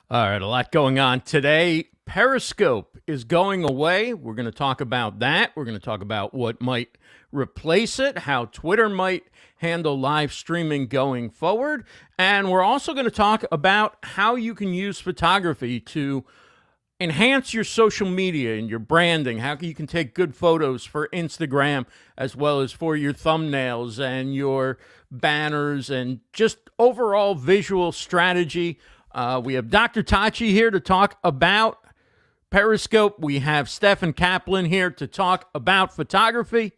All right, a lot going on today. Periscope is going away. We're going to talk about that. We're going to talk about what might replace it, how Twitter might handle live streaming going forward. And we're also going to talk about how you can use photography to enhance your social media and your branding, how you can take good photos for Instagram as well as for your thumbnails and your banners and just overall visual strategy. We have Dr. Tachi here to talk about Periscope. We have Steffen Kaplan here to talk about photography.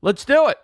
Let's do it.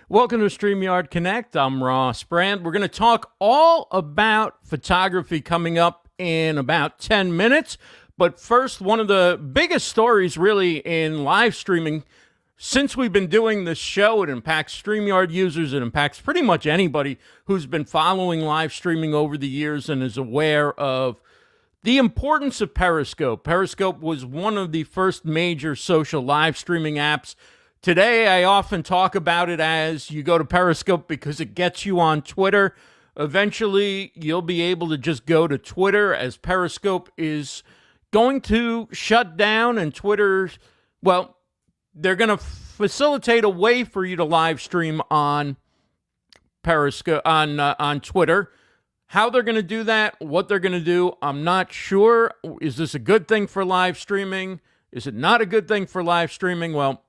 Welcome to StreamYard Connect. I'm Ross Brand. We're going to talk all about photography coming up in about 10 minutes. But first, one of the biggest stories really in live streaming, since we've been doing this show, it impacts StreamYard users. It impacts pretty much anybody who's been following live streaming over the years and is aware of the importance of Periscope. Periscope was one of the first major social live streaming apps. Today, I often talk about it as you go to Periscope because it gets you on Twitter. Eventually, you'll be able to just go to Twitter as Periscope is going to shut down and Twitter, well, they're going to facilitate a way for you to live stream on Periscope, on Twitter. How they're going to do that, what they're going to do, I'm not sure. Is this a good thing for live streaming? Is it not a good thing for live streaming? Well,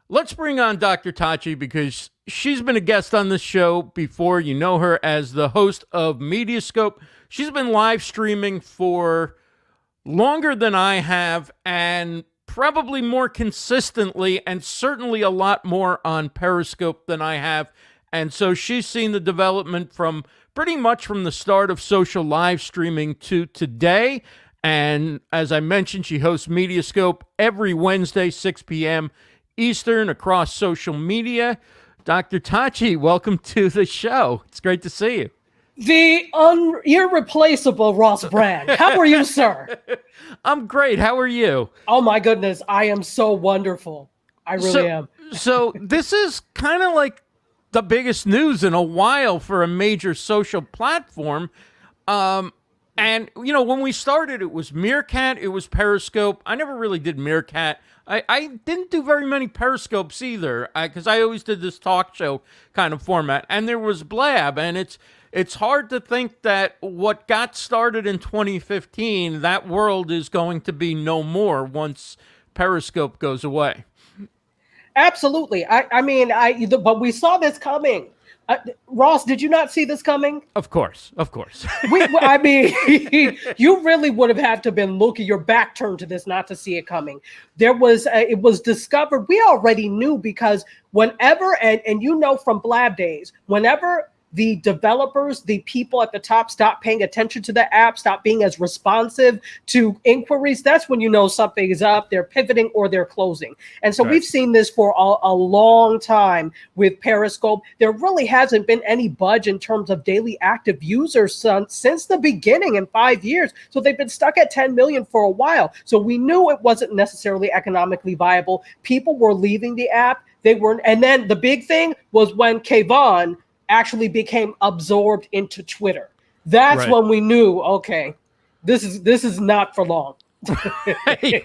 let's bring on Dr. Tachi because she's been a guest on this show before. You know her as the host of MediaScope. She's been live streaming for longer than I have and probably more consistently and certainly a lot more on Periscope than I have. And so she's seen the development from pretty much from the start of social live streaming to today. And as I mentioned, she hosts MediaScope every Wednesday, 6 p.m. Eastern across social media. Dr. Tachi, welcome to the show. It's great to see you. The irreplaceable Ross Brand. How are you, sir? I'm great. How are you? Oh, my goodness. I am so wonderful. I really am. So this is kind of like the biggest news in a while for a major social platform. And, you know, when we started, it was Meerkat, it was Periscope. I never really did Meerkat. I didn't do very many Periscopes either, because I always did this talk show kind of format. And there was Blab, and it's hard to think that what got started in 2015, that world is going to be no more once Periscope goes away. Absolutely. But we saw this coming. Ross, did you not see this coming? Of course. You really would have had to have been looking your back turned to this not to see it coming. It was discovered. We already knew because whenever, and you know from Blab days, whenever the developers, the people at the top stop paying attention to the app, stop being as responsive to inquiries, that's when you know something is up. They're pivoting or they're closing. And so we've seen this for a long time with Periscope. There really hasn't been any budge in terms of daily active users since the beginning in 5 years. So they've been stuck at 10 million for a while. So we knew it wasn't necessarily economically viable. People were leaving the app. They weren't. And then the big thing was when Kayvon actually became absorbed into Twitter. That's when we knew, okay, this is not for long.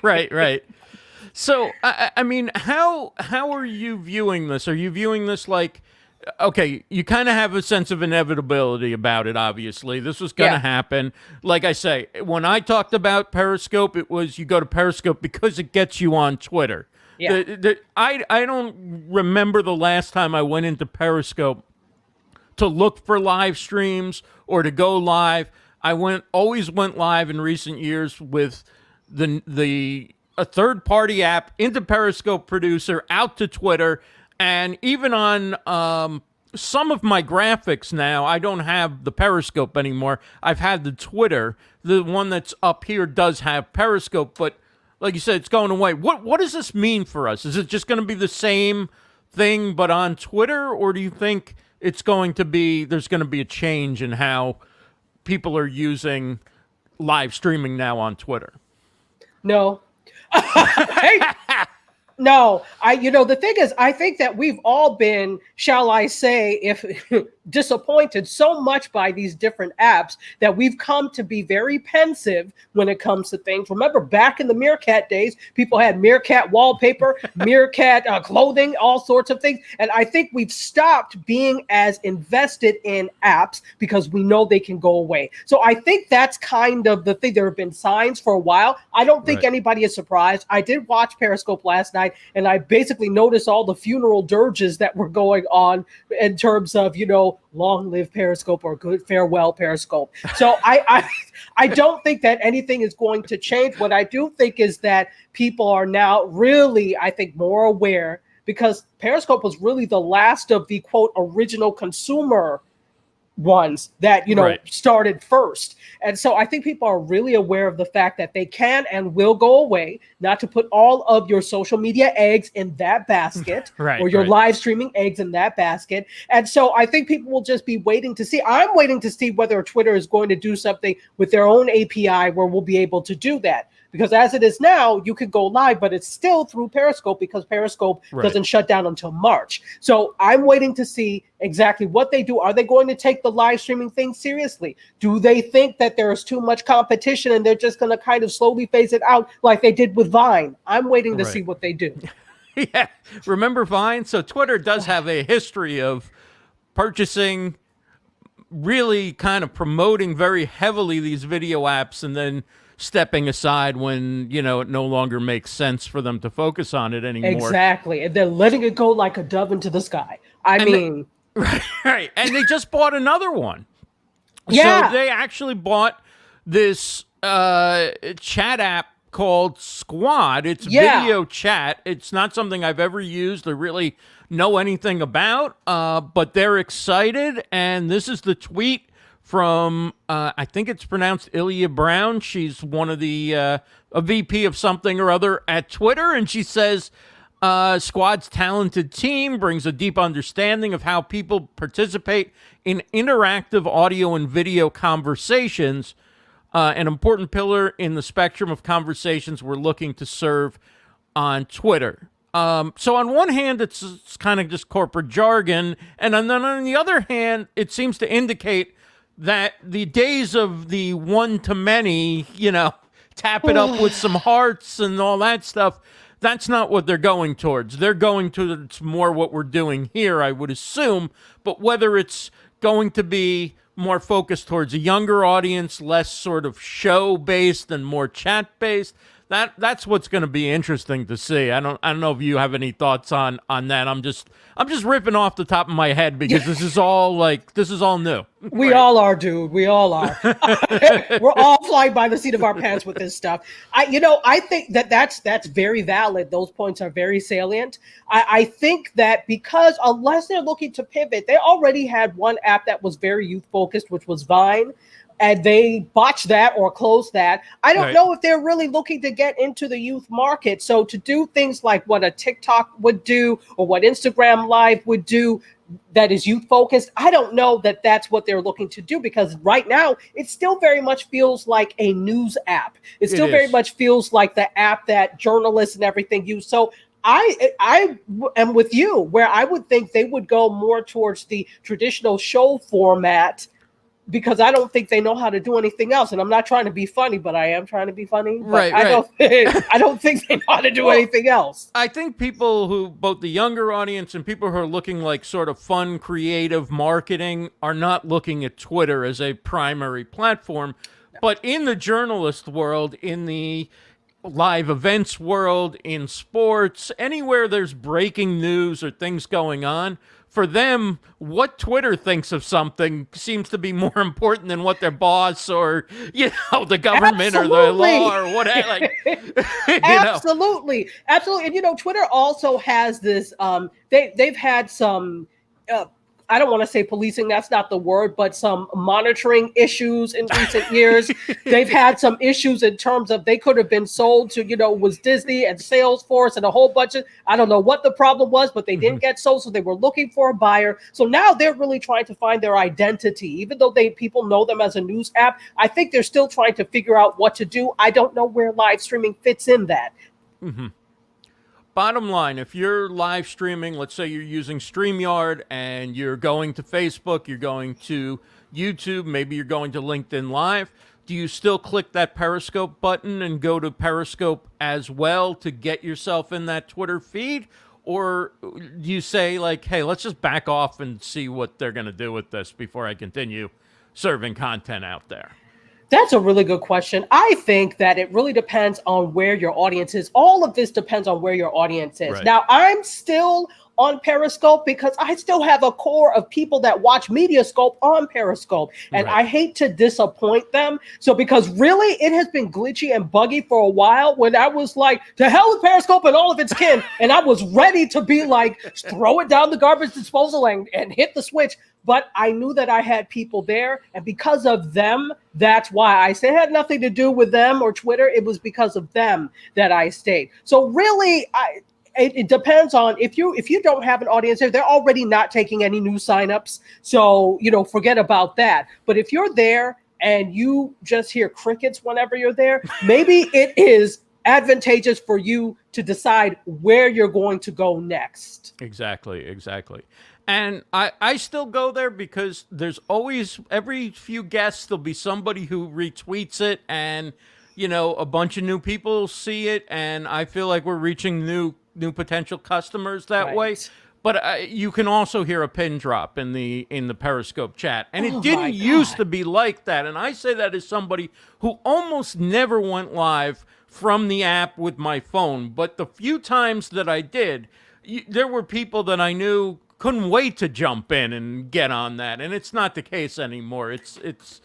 Right. So, I mean, how are you viewing this? Are you viewing this like, okay, you kind of have a sense of inevitability about it, obviously. This was going to happen. Like I say, when I talked about Periscope, it was you go to Periscope because it gets you on Twitter. Yeah. I don't remember the last time I went into Periscope to look for live streams or to go live. I always went live in recent years with a third-party app into Periscope Producer, out to Twitter, and even on some of my graphics now, I don't have the Periscope anymore. I've had the Twitter. The one that's up here does have Periscope, but like you said, it's going away. What does this mean for us? Is it just going to be the same thing but on Twitter, or do you think there's going to be a change in how people are using live streaming now on Twitter? No. No, the thing is, I think that we've all been, shall I say, if disappointed so much by these different apps that we've come to be very pensive when it comes to things. Remember, back in the Meerkat days, people had Meerkat wallpaper, Meerkat clothing, all sorts of things. And I think we've stopped being as invested in apps because we know they can go away. So I think that's kind of the thing. There have been signs for a while. I don't think anybody is surprised. I did watch Periscope last night, and I basically noticed all the funeral dirges that were going on in terms of, long live Periscope or good farewell Periscope. So I don't think that anything is going to change. What I do think is that people are now really, I think, more aware, because Periscope was really the last of the quote original consumer ones that started first. And so I think people are really aware of the fact that they can and will go away, not to put all of your social media eggs in that basket or your live streaming eggs in that basket. And so I think people will just be waiting to see. I'm waiting to see whether Twitter is going to do something with their own API where we'll be able to do that. Because as it is now, you could go live, but it's still through Periscope because Periscope doesn't shut down until March. So I'm waiting to see exactly what they do. Are they going to take the live streaming thing seriously? Do they think that there's too much competition and they're just going to kind of slowly phase it out like they did with Vine? I'm waiting to see what they do. Yeah. Remember Vine? So Twitter does have a history of purchasing, really kind of promoting very heavily these video apps and then stepping aside when, it no longer makes sense for them to focus on it anymore. Exactly. And they're letting it go like a dove into the sky. Right. And they just bought another one. Yeah. So they actually bought this chat app called Squad. It's video chat. It's not something I've ever used or really know anything about, but they're excited. And this is the tweet from, I think it's pronounced Ilya Brown. She's one of the, a VP of something or other at Twitter. And she says, Squad's talented team brings a deep understanding of how people participate in interactive audio and video conversations, an important pillar in the spectrum of conversations we're looking to serve on Twitter. So on one hand, it's kind of just corporate jargon. And then on the other hand, it seems to indicate that the days of the one-to-many, tap it up with some hearts and all that stuff, that's not what they're going towards. They're going towards more what we're doing here, I would assume. But whether it's going to be more focused towards a younger audience, less sort of show-based and more chat-based, That's what's going to be interesting to see. I don't know if you have any thoughts on that. I'm just ripping off the top of my head because this is all new. We all are, dude. We all are. We're all flying by the seat of our pants with this stuff. I think that's very valid. Those points are very salient. I think that because unless they're looking to pivot, they already had one app that was very youth focused, which was Vine. And they botched that or closed that. I don't know if they're really looking to get into the youth market. So to do things like what a TikTok would do or what Instagram Live would do that is youth focused, I don't know that that's what they're looking to do, because right now it still very much feels like a news app. It still very much feels like the app that journalists and everything use. So I am with you, where I would think they would go more towards the traditional show format, because I don't think they know how to do anything else. And I'm not trying to be funny, but I am trying to be funny. But I don't think they know how to do anything else. I think people who, both the younger audience and people who are looking like sort of fun, creative marketing, are not looking at Twitter as a primary platform. No. But in the journalist world, in the live events world, in sports, anywhere there's breaking news or things going on, for them, what Twitter thinks of something seems to be more important than what their boss or, the government or the law or whatever. Absolutely. And, Twitter also has this, they've had some, I don't want to say policing, that's not the word, but some monitoring issues in recent years. They've had some issues in terms of they could have been sold to, was Disney and Salesforce and a whole bunch of, I don't know what the problem was, but they didn't get sold. So they were looking for a buyer. So now they're really trying to find their identity. Even though people know them as a news app, I think they're still trying to figure out what to do. I don't know where live streaming fits in that. Mm-hmm. Bottom line, if you're live streaming, let's say you're using StreamYard and you're going to Facebook, you're going to YouTube, maybe you're going to LinkedIn Live, do you still click that Periscope button and go to Periscope as well to get yourself in that Twitter feed? Or do you say, like, hey, let's just back off and see what they're going to do with this before I continue serving content out there? That's a really good question. I think that it really depends on where your audience is. All of this depends on where your audience is. Right. Now, I'm still on Periscope because I still have a core of people that watch MediaScope on Periscope, and I hate to disappoint them. So because really it has been glitchy and buggy for a while, when I was like, to hell with Periscope and all of its kin, and I was ready to be like, throw it down the garbage disposal and hit the switch. But I knew that I had people there, and because of them, that's why I stayed. It had nothing to do with them or Twitter. It was because of them that I stayed. So really, it depends on if you don't have an audience there, they're already not taking any new signups. So, forget about that. But if you're there and you just hear crickets whenever you're there, maybe it is advantageous for you to decide where you're going to go next. Exactly. And I still go there because there's always, every few guests, there'll be somebody who retweets it and, a bunch of new people see it. And I feel like we're reaching new potential customers that way. But you can also hear a pin drop in the Periscope chat. And it didn't used to be like that. And I say that as somebody who almost never went live from the app with my phone. But the few times that I did, there were people that I knew couldn't wait to jump in and get on that, and it's not the case anymore. It's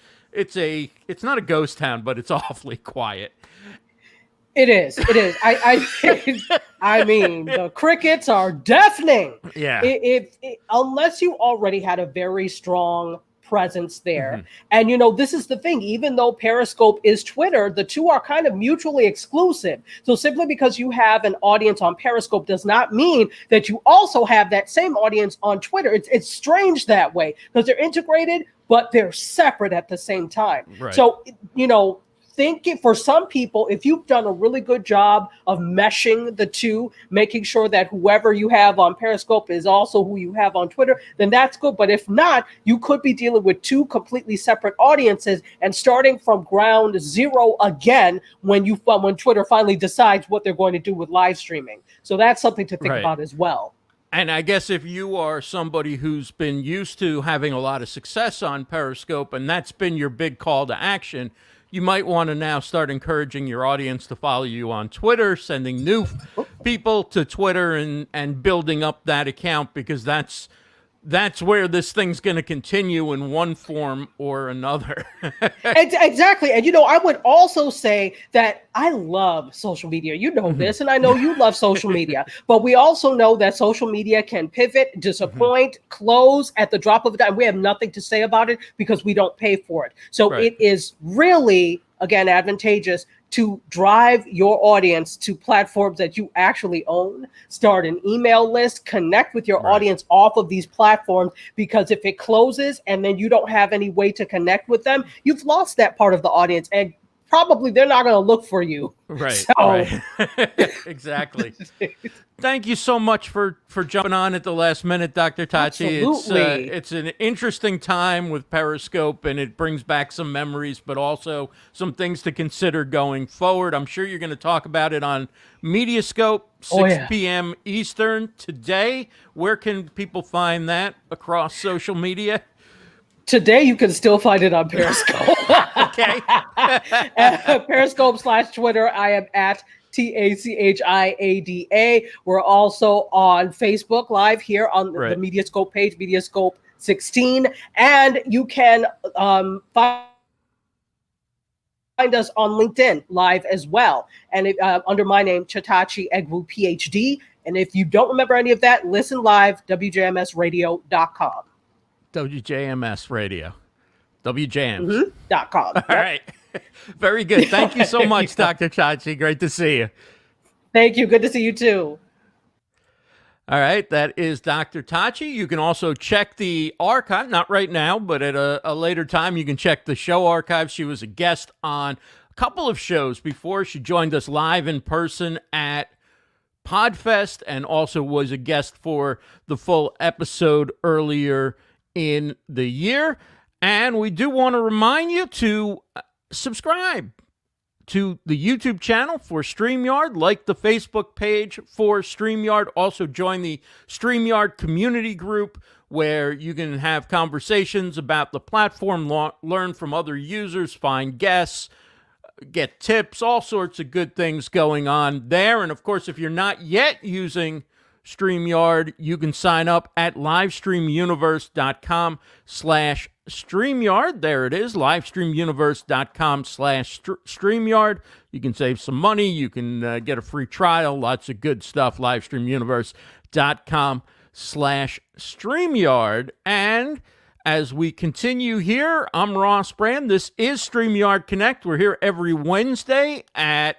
not a ghost town, but it's awfully quiet. It is. I mean, the crickets are deafening. Yeah. Unless you already had a very strong presence there. Mm-hmm. And this is the thing, even though Periscope is Twitter, the two are kind of mutually exclusive. So simply because you have an audience on Periscope does not mean that you also have that same audience on Twitter. It's strange that way because they're integrated, but they're separate at the same time. Right. So, thinking for some people, if you've done a really good job of meshing the two, making sure that whoever you have on Periscope is also who you have on Twitter, then that's good. But if not, you could be dealing with two completely separate audiences and starting from ground zero again when Twitter finally decides what they're going to do with live streaming. So that's something to think about as well. And I guess if you are somebody who's been used to having a lot of success on Periscope and that's been your big call to action, you might want to now start encouraging your audience to follow you on Twitter, sending new people to Twitter and building up that account, because that's where this thing's going to continue in one form or another. Exactly. And, I would also say that I love social media. You know this, and I know you love social media. But we also know that social media can pivot, disappoint, close at the drop of a dime. We have nothing to say about it because we don't pay for it. So It is really, again, advantageous to drive your audience to platforms that you actually own. Start an email list, connect with your audience off of these platforms, because if it closes and then you don't have any way to connect with them, you've lost that part of the audience, and probably they're not going to look for you. Exactly. Thank you so much for jumping on at the last minute, Dr. Tachi. Absolutely. It's an interesting time with Periscope, and it brings back some memories, but also some things to consider going forward. I'm sure you're going to talk about it on MediaScope, 6 p.m. Eastern today. Where can people find that across social media? Today, you can still find it on Periscope. Okay. Periscope/Twitter. I am at TACHIADA. We're also on Facebook Live here on the MediaScope page, MediaScope 16. And you can find us on LinkedIn Live as well. And under my name, Tachi Egwu, PhD. And if you don't remember any of that, listen live, WJMSradio.com. WJMS Radio. WJMS.com. All right. Very good. Thank you so much, Dr. Tachi. Great to see you. Thank you. Good to see you too. All right. That is Dr. Tachi. You can also check the archive, not right now, but at a later time, you can check the show archive. She was a guest on a couple of shows before. She joined us live in person at Podfest and also was a guest for the full episode earlier in the year. And we do want to remind you to subscribe to the YouTube channel for StreamYard, like the Facebook page for StreamYard. Also join the StreamYard community group where you can have conversations about the platform, learn from other users, find guests, get tips, all sorts of good things going on there. And of course, if you're not yet using StreamYard, you can sign up at livestreamuniverse.com/StreamYard. There it is, livestreamuniverse.com/StreamYard. You can save some money. You can get a free trial. Lots of good stuff. livestreamuniverse.com/StreamYard. And as we continue here, I'm Ross Brand. This is StreamYard Connect. We're here every Wednesday at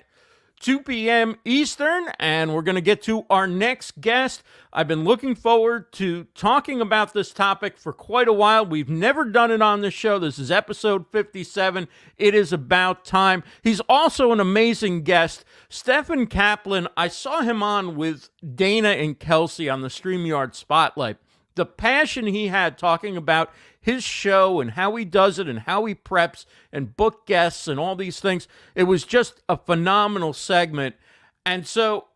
2 p.m. Eastern, and we're going to get to our next guest. I've been looking forward to talking about this topic for quite a while. We've never done it on this show. This is episode 57. It is about time. He's also an amazing guest. Steffen Kaplan, I saw him on with Dana and Kelsey on the StreamYard Spotlight. The passion he had talking about his show and how he does it and how he preps and book guests and all these things. It was just a phenomenal segment. And so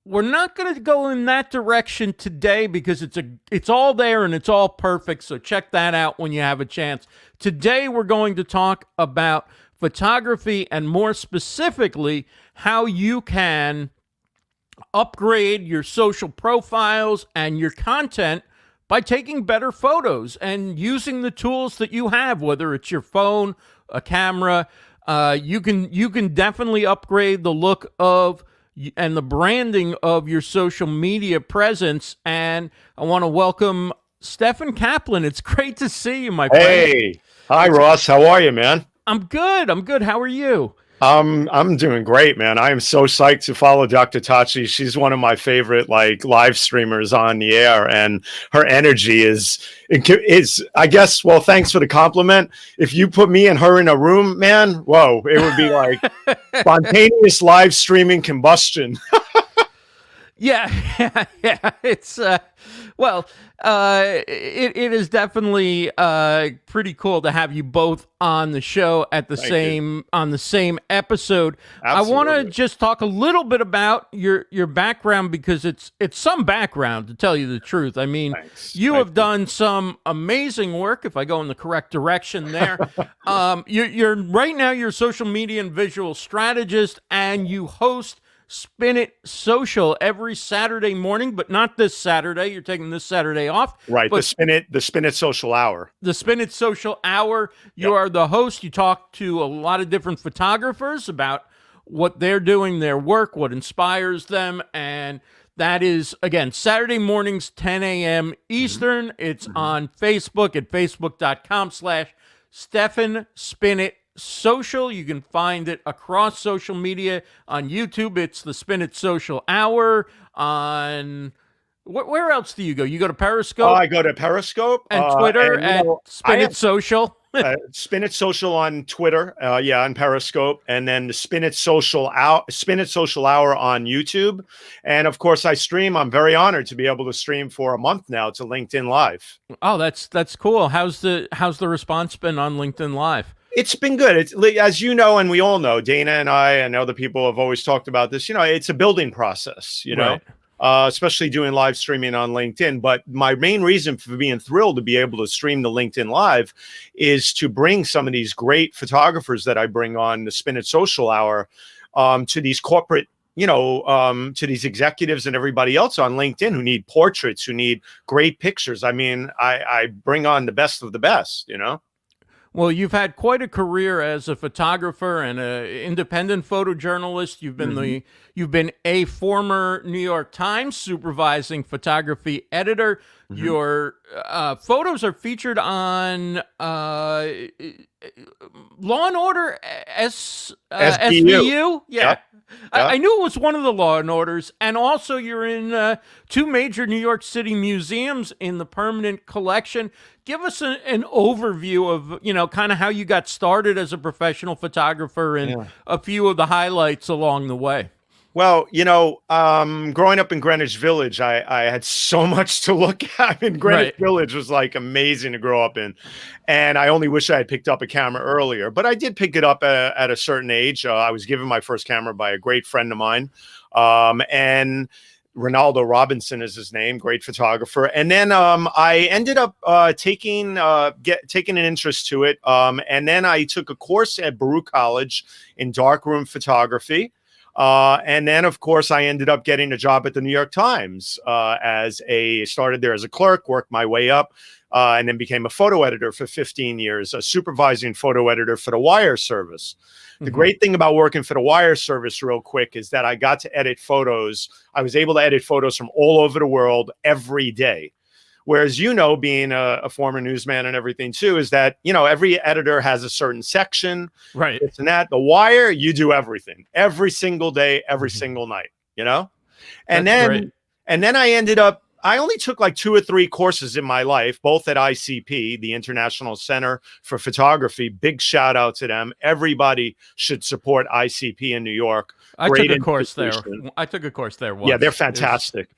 we're not going to go in that direction today because it's all there and it's all perfect. So check that out when you have a chance. Today we're going to talk about photography and more specifically how you can upgrade your social profiles and your content by taking better photos and using the tools that you have, whether it's your phone, a camera. You can definitely upgrade the look of and the branding of your social media presence. And I want to welcome Steffen Kaplan. It's great to see you, my friend. Hey, hi Ross. How are you, man? I'm good. How are you? I'm doing great, man. I am so psyched to follow Dr. Tachi. She's one of my favorite live streamers on the air, and her energy is I guess, well, thanks for the compliment. If you put me and her in a room, man, whoa, it would be like spontaneous live streaming combustion. Yeah. It's it is definitely pretty cool to have you both on the show at the on the same episode. Absolutely. I want to just talk a little bit about your background, because it's some background, to tell you the truth. I mean, you have done some amazing work, if I go in the correct direction there. You're right now you're a social media and visual strategist, and you host SpinItSocial every Saturday morning, but not this Saturday. You're taking this Saturday off. Right. The SpinItSocial Hour. The SpinItSocial Hour. You are the host. You talk to a lot of different photographers about what they're doing, their work, what inspires them. And that is, again, Saturday mornings, 10 a.m. Eastern. It's on Facebook at facebook.com/Steffen SpinItSocial. You can find it across social media. On YouTube, it's the SpinItSocial Hour. On where else do you go? You go to Periscope? I go to Periscope and Twitter at SpinItSocial. SpinItSocial on Twitter, on Periscope, and then the SpinItSocial Hour on YouTube, and of course I stream. I'm very honored to be able to stream for a month now to LinkedIn Live. Oh, that's cool. How's the response been on LinkedIn Live? It's been good. It's, as you know, and we all know, Dana and I and other people have always talked about this. It's a building process. Right. Especially doing live streaming on LinkedIn. But my main reason for being thrilled to be able to stream the LinkedIn Live is to bring some of these great photographers that I bring on the SpinItSocial Hour to these corporate, to these executives and everybody else on LinkedIn who need portraits, who need great pictures. I mean, I bring on the best of the best, Well, you've had quite a career as a photographer and an independent photojournalist. You've been you've been a former New York Times supervising photography editor. Your photos are featured on Law and Order SVU. Yeah. Yep. I knew it was one of the Law and Orders, and also you're in two major New York City museums in the permanent collection. Give us an overview of, kind of how you got started as a professional photographer and a few of the highlights along the way. Well, growing up in Greenwich Village, I had so much to look at. Greenwich Village was like amazing to grow up in. And I only wish I had picked up a camera earlier, but I did pick it up at a certain age. I was given my first camera by a great friend of mine. And Ronaldo Robinson is his name, great photographer. And then I ended up taking an interest to it. And then I took a course at Baruch College in darkroom photography. And then, of course, I ended up getting a job at the New York Times started there as a clerk, worked my way up, and then became a photo editor for 15 years, a supervising photo editor for the Wire service. The great thing about working for the Wire service, real quick, is that I got to edit photos. I was able to edit photos from all over the world every day. Whereas, being a former newsman and everything too, is that, every editor has a certain section, right? It's and that. The Wire, you do everything every single day, every single night, And then I only took like 2 or 3 courses in my life, both at ICP, the International Center for Photography. Big shout out to them. Everybody should support ICP in New York. I took a course there. Once. Yeah, they're fantastic.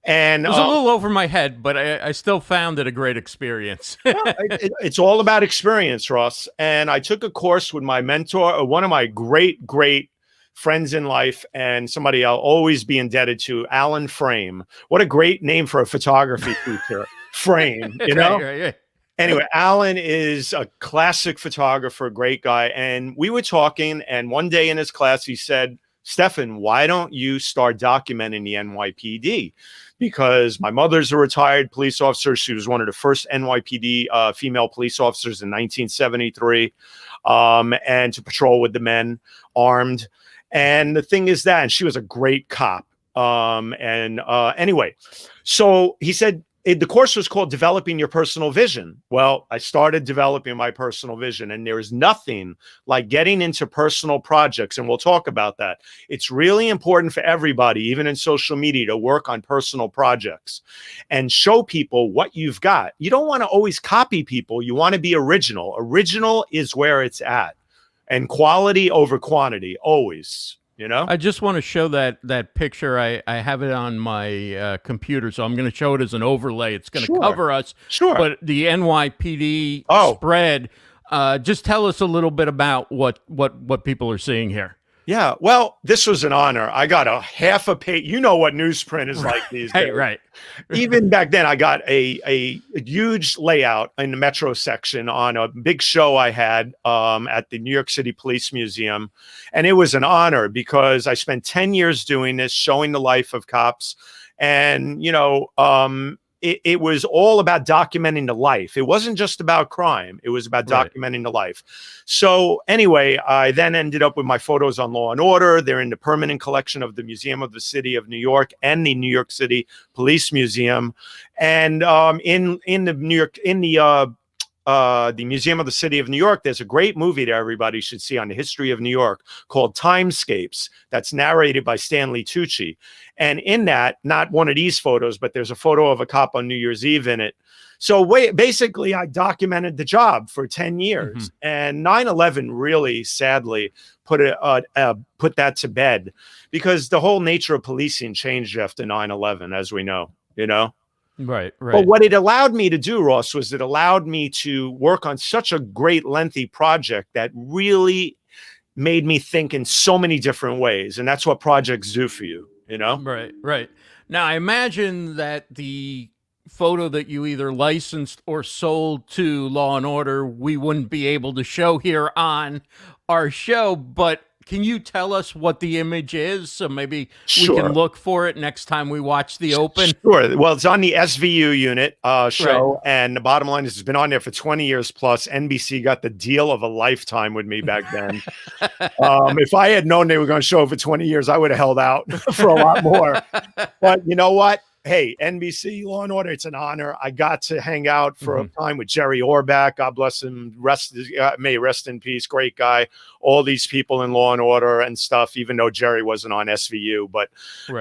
And it was a little over my head, but I still found it a great experience. It's all about experience, Ross. And I took a course with my mentor, one of my great friends in life, and somebody I'll always be indebted to, Alan Frame. What a great name for a photography teacher, Frame, Right. Anyway, Alan is a classic photographer, great guy. And we were talking, and one day in his class, he said, Steffen, why don't you start documenting the NYPD? Because my mother's a retired police officer. She was one of the first NYPD female police officers in 1973, and to patrol with the men armed. And the thing is that, and she was a great cop. Anyway, so he said, the course was called Developing Your Personal Vision. Well, I started developing my personal vision, and there is nothing like getting into personal projects. And we'll talk about that. It's really important for everybody, even in social media, to work on personal projects and show people what you've got. You don't want to always copy people. You want to be original. Original is where it's at, and quality over quantity, always. you know? I just want to show that picture. I have it on my computer, so I'm going to show it as an overlay. It's going to cover us. Sure. But the NYPD spread, just tell us a little bit about what people are seeing here. Yeah, well, this was an honor. I got a half a page. You know what newsprint is like these days. Right. Even back then, I got a huge layout in the Metro section on a big show I had at the New York City Police Museum. And it was an honor because I spent 10 years doing this, showing the life of cops. And, you know, it was all about documenting the life. It wasn't just about crime. It was about documenting the life. So anyway, I then ended up with my photos on Law and Order. They're in the permanent collection of the Museum of the City of New York and the New York City Police Museum. And in the Museum of the City of New York, there's a great movie that everybody should see on the history of New York called Timescapes that's narrated by Stanley Tucci. And in that, not one of these photos, but there's a photo of a cop on New Year's Eve in it. So basically, I documented the job for 10 years. And 9/11 really, sadly, put that to bed because the whole nature of policing changed after 9/11, as we know, you know? Right. But what it allowed me to do, Ross, was it allowed me to work on such a great lengthy project that really made me think in so many different ways. And that's what projects do for you, you know? Right. Now, I imagine that the photo that you either licensed or sold to Law and Order, we wouldn't be able to show here on our show, but can you tell us what the image is? So maybe we can look for it next time we watch the Open. Sure. Well, it's on the SVU unit show. And the bottom line is it's been on there for 20 years plus. NBC got the deal of a lifetime with me back then. If I had known they were going to show it for 20 years, I would have held out for a lot more. But you know what? Hey, NBC, Law and Order, it's an honor. I got to hang out for a time with Jerry Orbach. God bless him. May rest in peace. Great guy. All these people in Law and Order and stuff, even though Jerry wasn't on SVU. But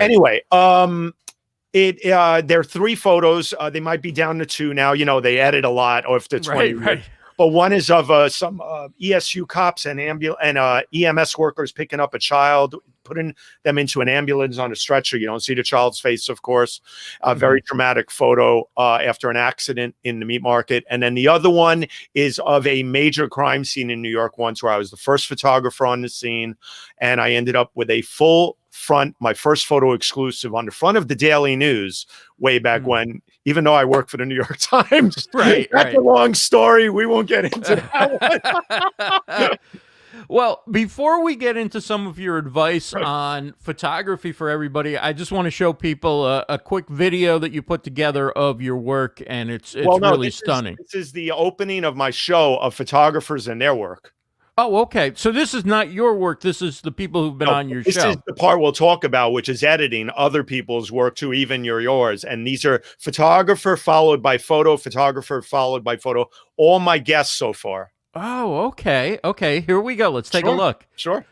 anyway, there are 3 photos. They might be down to 2 now. You know, they edit a lot or if they're 20. But one is of some ESU cops and EMS workers picking up a child, putting them into an ambulance on a stretcher. You don't see the child's face, of course. A very traumatic photo after an accident in the meat market. And then the other one is of a major crime scene in New York once where I was the first photographer on the scene. And I ended up with a full front, my first photo exclusive on the front of the Daily News way back when, even though I work for the New York Times. That's a long story. We won't get into that one. Well, before we get into some of your advice on photography for everybody, I just want to show people a quick video that you put together of your work, and it's really stunning. This is the opening of my show of photographers and their work. Oh, okay. So this is not your work. This is the people who've been on your show. This is the part we'll talk about, which is editing other people's work too, even yours. And these are photographer followed by photo, photographer followed by photo. All my guests so far. Oh, okay. Okay, here we go. Let's take a look. Sure.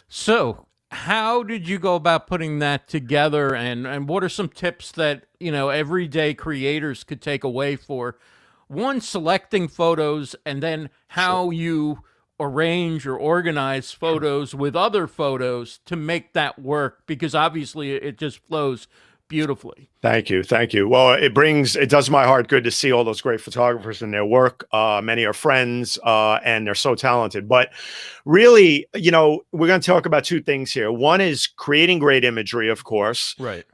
So how did you go about putting that together, and what are some tips that, you know, everyday creators could take away for, one, selecting photos, and then how you arrange or organize photos with other photos to make that work? Because obviously it just flows beautifully. Thank you. Thank you. Well, it does my heart good to see all those great photographers and their work. Many are friends and they're so talented. But really, you know, we're going to talk about 2 things here. One is creating great imagery, of course. Right.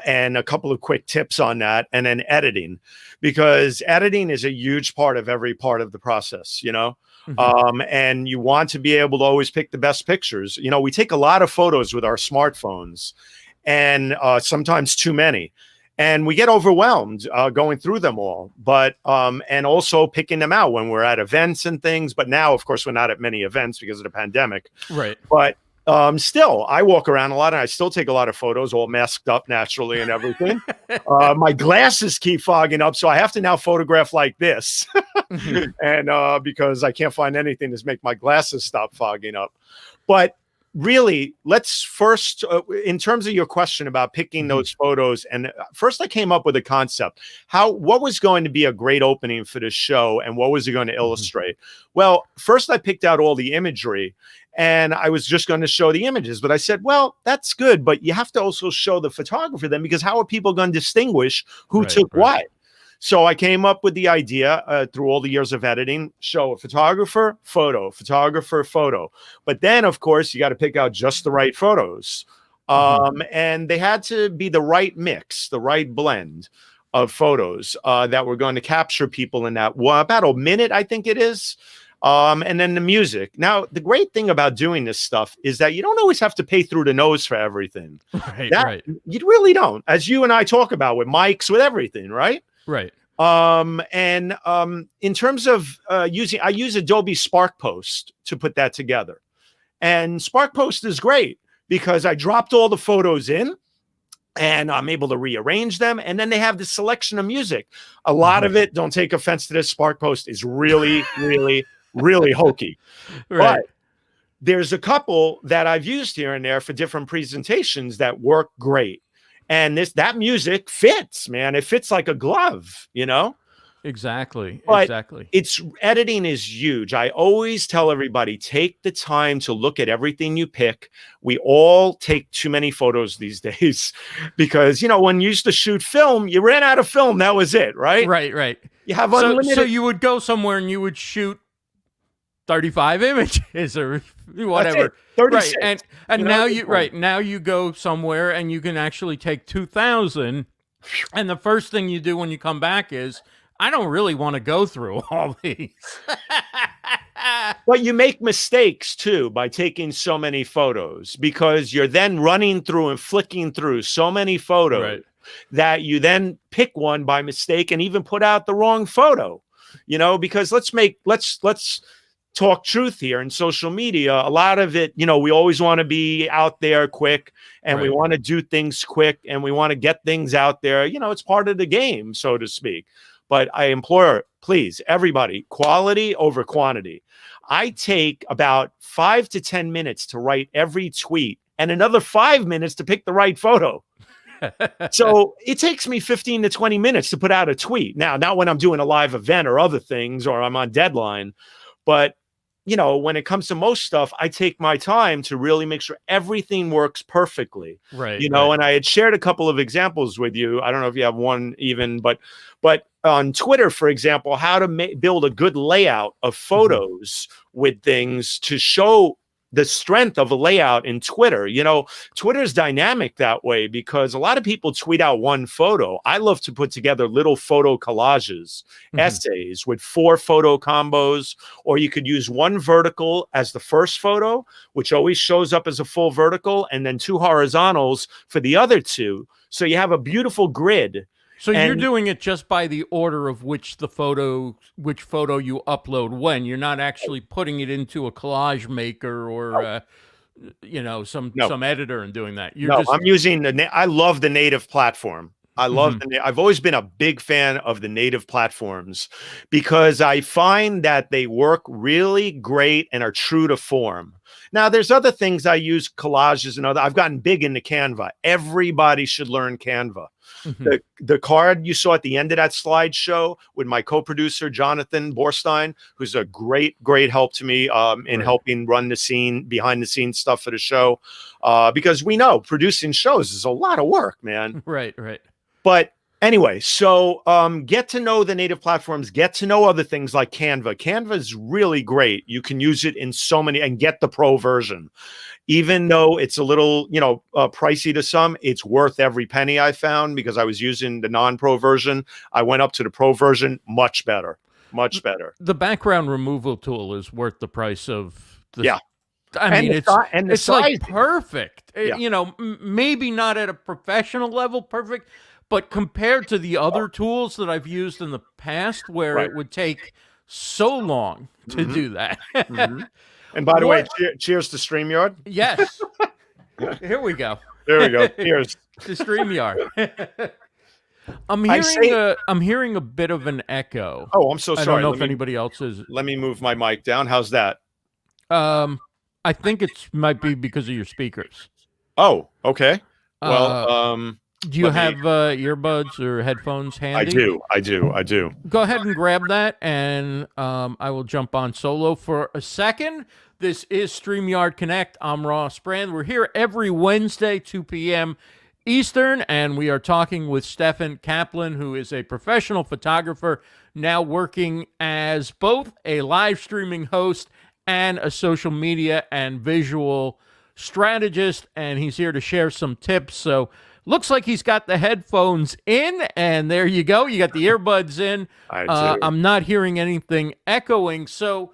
And a couple of quick tips on that. And then editing, because editing is a huge part of every part of the process, you know. And you want to be able to always pick the best pictures. You know, we take a lot of photos with our smartphones, and sometimes too many. And we get overwhelmed going through them all, but and also picking them out when we're at events and things. But now, of course, we're not at many events because of the pandemic. Right. But still, I walk around a lot, and I still take a lot of photos, all masked up naturally and everything. My glasses keep fogging up, so I have to now photograph like this, and because I can't find anything to make my glasses stop fogging up. But really, let's first, in terms of your question about picking those photos, and first I came up with a concept. What was going to be a great opening for the show, and what was it going to illustrate? Well, first I picked out all the imagery, and I was just going to show the images, but I said, well, that's good, but you have to also show the photographer then, because how are people going to distinguish who took what? So I came up with the idea through all the years of editing, show a photographer, photo. But then, of course, you got to pick out just the right photos. And they had to be the right mix, the right blend of photos that were going to capture people in that about a minute, I think it is. And then the music. Now, the great thing about doing this stuff is that you don't always have to pay through the nose for everything. Right. You really don't, as you and I talk about with mics, with everything, right? Right. And in terms of I use Adobe Spark Post to put that together. And Spark Post is great because I dropped all the photos in, and I'm able to rearrange them. And then they have the selection of music. A lot of it, don't take offense to this, Spark Post is really, really, really hokey. Right. But there's a couple that I've used here and there for different presentations that work great. And that music fits, man. It fits like a glove, you know? Exactly. But exactly. Editing is huge. I always tell everybody, take the time to look at everything you pick. We all take too many photos these days because, you know, when you used to shoot film, you ran out of film. That was it, right? Right. You have unlimited. So you would go somewhere and you would shoot 35 images or whatever. 36. Right. And now now you go somewhere and you can actually take 2,000. And the first thing you do when you come back is, I don't really want to go through all these. But you make mistakes too by taking so many photos, because you're then running through and flicking through so many photos that you then pick one by mistake and even put out the wrong photo. You know, because let's talk truth here in social media. A lot of it, you know, we always want to be out there quick, and we want to do things quick, and we want to get things out there. You know, it's part of the game, so to speak. But I implore, please, everybody, quality over quantity. I take about 5 to 10 minutes to write every tweet and another 5 minutes to pick the right photo. So it takes me 15 to 20 minutes to put out a tweet. Now, not when I'm doing a live event or other things, or I'm on deadline, but you know, when it comes to most stuff, I take my time to really make sure everything works perfectly. Right. You know, and I had shared a couple of examples with you. I don't know if you have one even, but on Twitter, for example, how to build a good layout of photos with things to show the strength of a layout in Twitter. You know, Twitter's dynamic that way because a lot of people tweet out one photo. I love to put together little photo collages, essays with 4 photo combos, or you could use one vertical as the first photo, which always shows up as a full vertical, and then 2 horizontals for the other 2. So you have a beautiful grid. So you're doing it just by the order of which photo you upload when. You're not actually putting it into a collage maker or you know, some editor and doing that. I'm using I love the native platform. I love I've always been a big fan of the native platforms because I find that they work really great and are true to form. Now, there's other things I use, collages and other. I've gotten big into Canva. Everybody should learn Canva. The card you saw at the end of that slideshow with my co-producer, Jonathan Borstein, who's a great help to me in helping run the behind the scenes stuff for the show. Because we know producing shows is a lot of work, man. Right. But anyway, so get to know the native platforms, get to know other things like Canva. Canva is really great. You can use it in so many, and get the pro version. Even though it's a little, pricey to some, it's worth every penny I found because I was using the non-pro version. I went up to the pro version, much better. much better. The background removal tool is worth the price of the. Yeah. I And mean, the it's si- and the it's like sizing. perfect. Yeah. You know, maybe not at a professional level, perfect, but compared to the other tools that I've used in the past, where Right. it would take so long to do that. And by the way, What- cheers to StreamYard. Yes. Here we go. There we go. Cheers. To StreamYard. I'm hearing a bit of an echo. Oh, I'm so I sorry. don't know if anybody else is. Let me move my mic down. How's that? I think it might be because of your speakers. Oh, okay. Well, Do you have earbuds or headphones handy? I do. Go ahead and grab that, and I will jump on solo for a second. This is StreamYard Connect. I'm Ross Brand. We're here every Wednesday, 2 p.m. Eastern, and we are talking with Steffen Kaplan, who is a professional photographer, now working as both a live streaming host and a social media and visual strategist, and he's here to share some tips. So looks like he's got the headphones in, and there you go. You got the earbuds in. I do. I'm not hearing anything echoing. So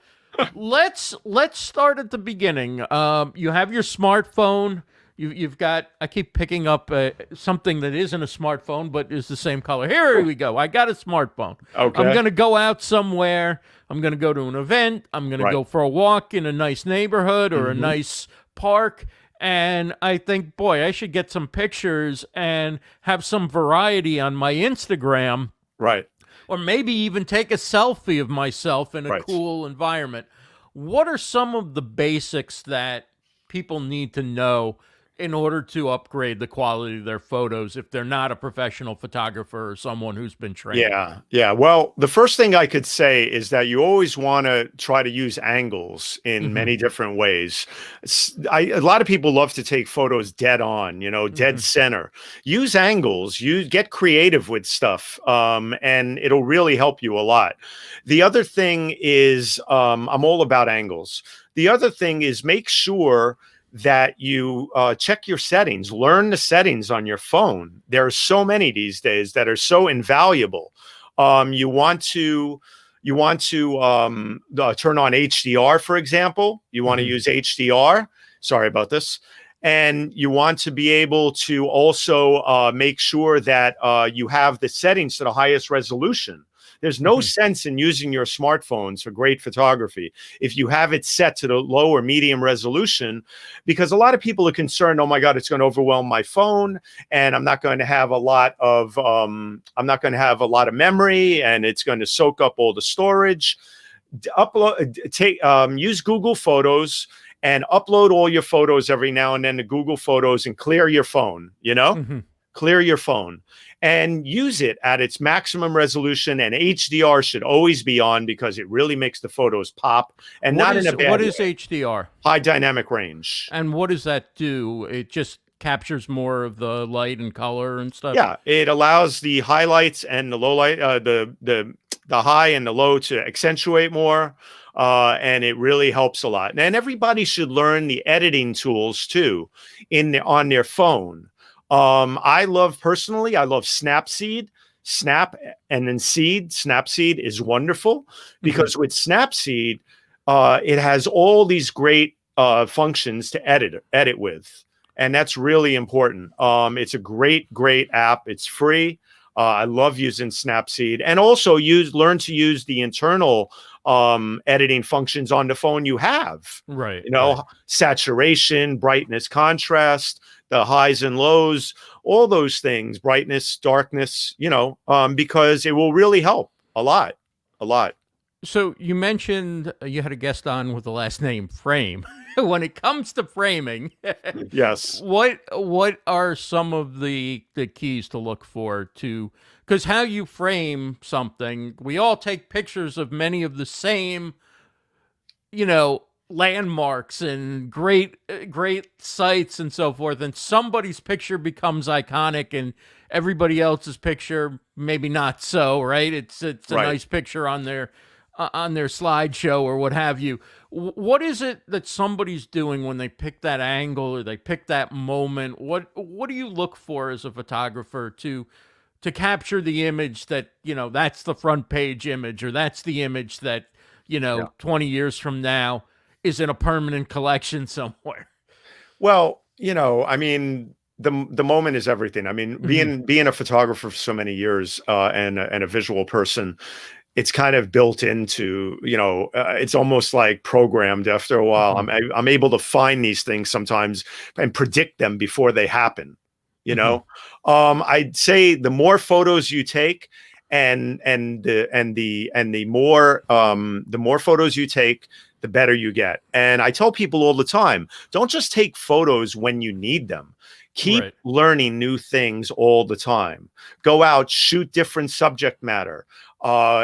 let's start at the beginning. You have your smartphone. You've got. I keep picking up something that isn't a smartphone, but is the same color. Here we go. I got a smartphone. Okay. I'm gonna go out somewhere. I'm gonna go to an event. I'm gonna go for a walk in a nice neighborhood or a nice park. And I think, boy, I should get some pictures and have some variety on my Instagram. Right. Or maybe even take a selfie of myself in a cool environment. What are some of the basics that people need to know in order to upgrade the quality of their photos if they're not a professional photographer or someone who's been trained? Yeah. Well, the first thing I could say is that you always want to try to use angles in many different ways. A lot of people love to take photos dead on, dead center. Use angles. You get creative with stuff, and it'll really help you a lot. The other thing is, I'm all about angles. The other thing is make sure that you check your settings, learn the settings on your phone. There are so many these days that are so invaluable. You want to turn on HDR, for example. You want to use HDR. Sorry about this. And you want to be able to also make sure that you have the settings to the highest resolution. There's no sense in using your smartphones for great photography if you have it set to the low or medium resolution, because a lot of people are concerned, oh my God, it's going to overwhelm my phone, and I'm not going to have a lot of memory, and it's going to soak up all the storage. Use Google Photos and upload all your photos every now and then to Google Photos and clear your phone, clear your phone. And use it at its maximum resolution, and HDR should always be on because it really makes the photos pop. And What is way. HDR? High dynamic range. And what does that do? It just captures more of the light and color and stuff? Yeah, it allows the highlights and the low light, the high and the low to accentuate more. And it really helps a lot. And everybody should learn the editing tools too on their phone. I love Snapseed. Snap and then Seed. Snapseed is wonderful because with Snapseed, it has all these great functions to edit with, and that's really important. It's a great app. It's free. I love using Snapseed, and also learn to use the internal editing functions on the phone you have. Right. Saturation, brightness, contrast, the highs and lows, all those things, brightness, darkness, because it will really help a lot. So you mentioned you had a guest on with the last name Frame. When it comes to framing, yes, what are some of the keys to look for because how you frame something, we all take pictures of many of the same, landmarks and great sites and so forth, and somebody's picture becomes iconic and everybody else's picture maybe not so, right? It's a nice picture on their slideshow or what have you. What is it that somebody's doing when they pick that angle or they pick that moment? What do you look for as a photographer to to capture the image that, that's the front page image, or that's the image that, 20 years from now is in a permanent collection somewhere. Well, I mean, the moment is everything. I mean, being a photographer for so many years, and a visual person, it's kind of built into, it's almost like programmed after a while. I'm able to find these things sometimes and predict them before they happen. I'd say the more photos you take, and the more photos you take, the better you get. And I tell people all the time, don't just take photos when you need them. Keep learning new things all the time. Go out, shoot different subject matter.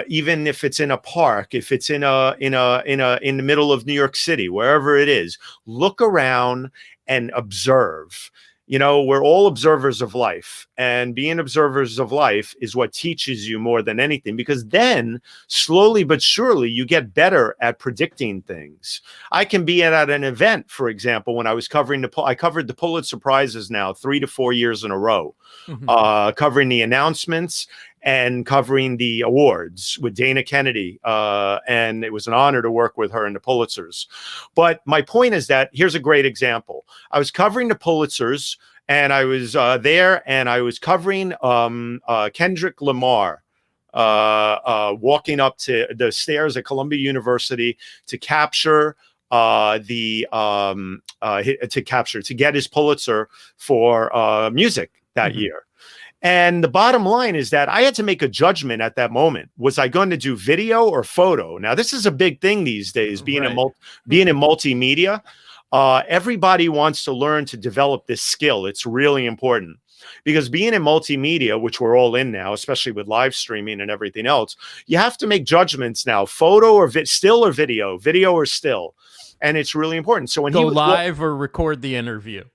Even if it's in a park, if it's in the middle of New York City, wherever it is, look around and observe. We're all observers of life, and being observers of life is what teaches you more than anything, because then slowly but surely you get better at predicting things. I can be at an event, for example, when I was I covered the Pulitzer Prizes now 3 to 4 years in a row, covering the announcements and covering the awards with Dana Kennedy. And it was an honor to work with her in the Pulitzers. But my point is that here's a great example. I was covering the Pulitzers, and I was there, and I was covering Kendrick Lamar walking up to the stairs at Columbia University to capture to get his Pulitzer for music that year. And the bottom line is that I had to make a judgment at that moment. Was I going to do video or photo? Now, this is a big thing these days, being in multimedia. Everybody wants to learn to develop this skill. It's really important, because being in multimedia, which we're all in now, especially with live streaming and everything else, you have to make judgments now: photo or still or video or still. And it's really important. So when go live or record the interview.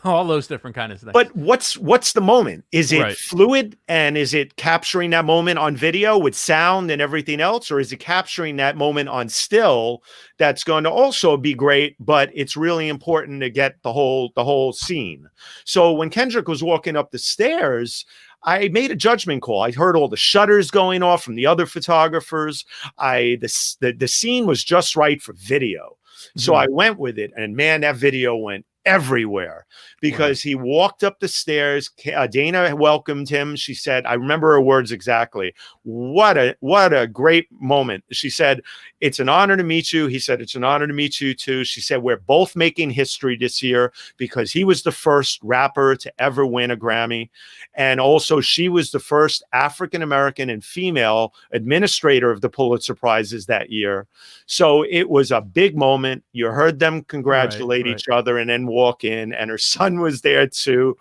All those different kinds of things. But what's the moment? Is it fluid, and is it capturing that moment on video with sound and everything else, or is it capturing that moment on still? That's going to also be great, but it's really important to get the whole scene. So when Kendrick was walking up the stairs, I made a judgment call. I heard all the shutters going off from the other photographers. The scene was just right for video. So I went with it, and man, that video went everywhere, because he walked up the stairs. Dana welcomed him. She said, I remember her words exactly. What a great moment. She said, it's an honor to meet you. He said, it's an honor to meet you too. She said, we're both making history this year, because he was the first rapper to ever win a Grammy. And also, she was the first African-American and female administrator of the Pulitzer Prizes that year. So it was a big moment. You heard them congratulate each other, and then walk in, and her son was there too,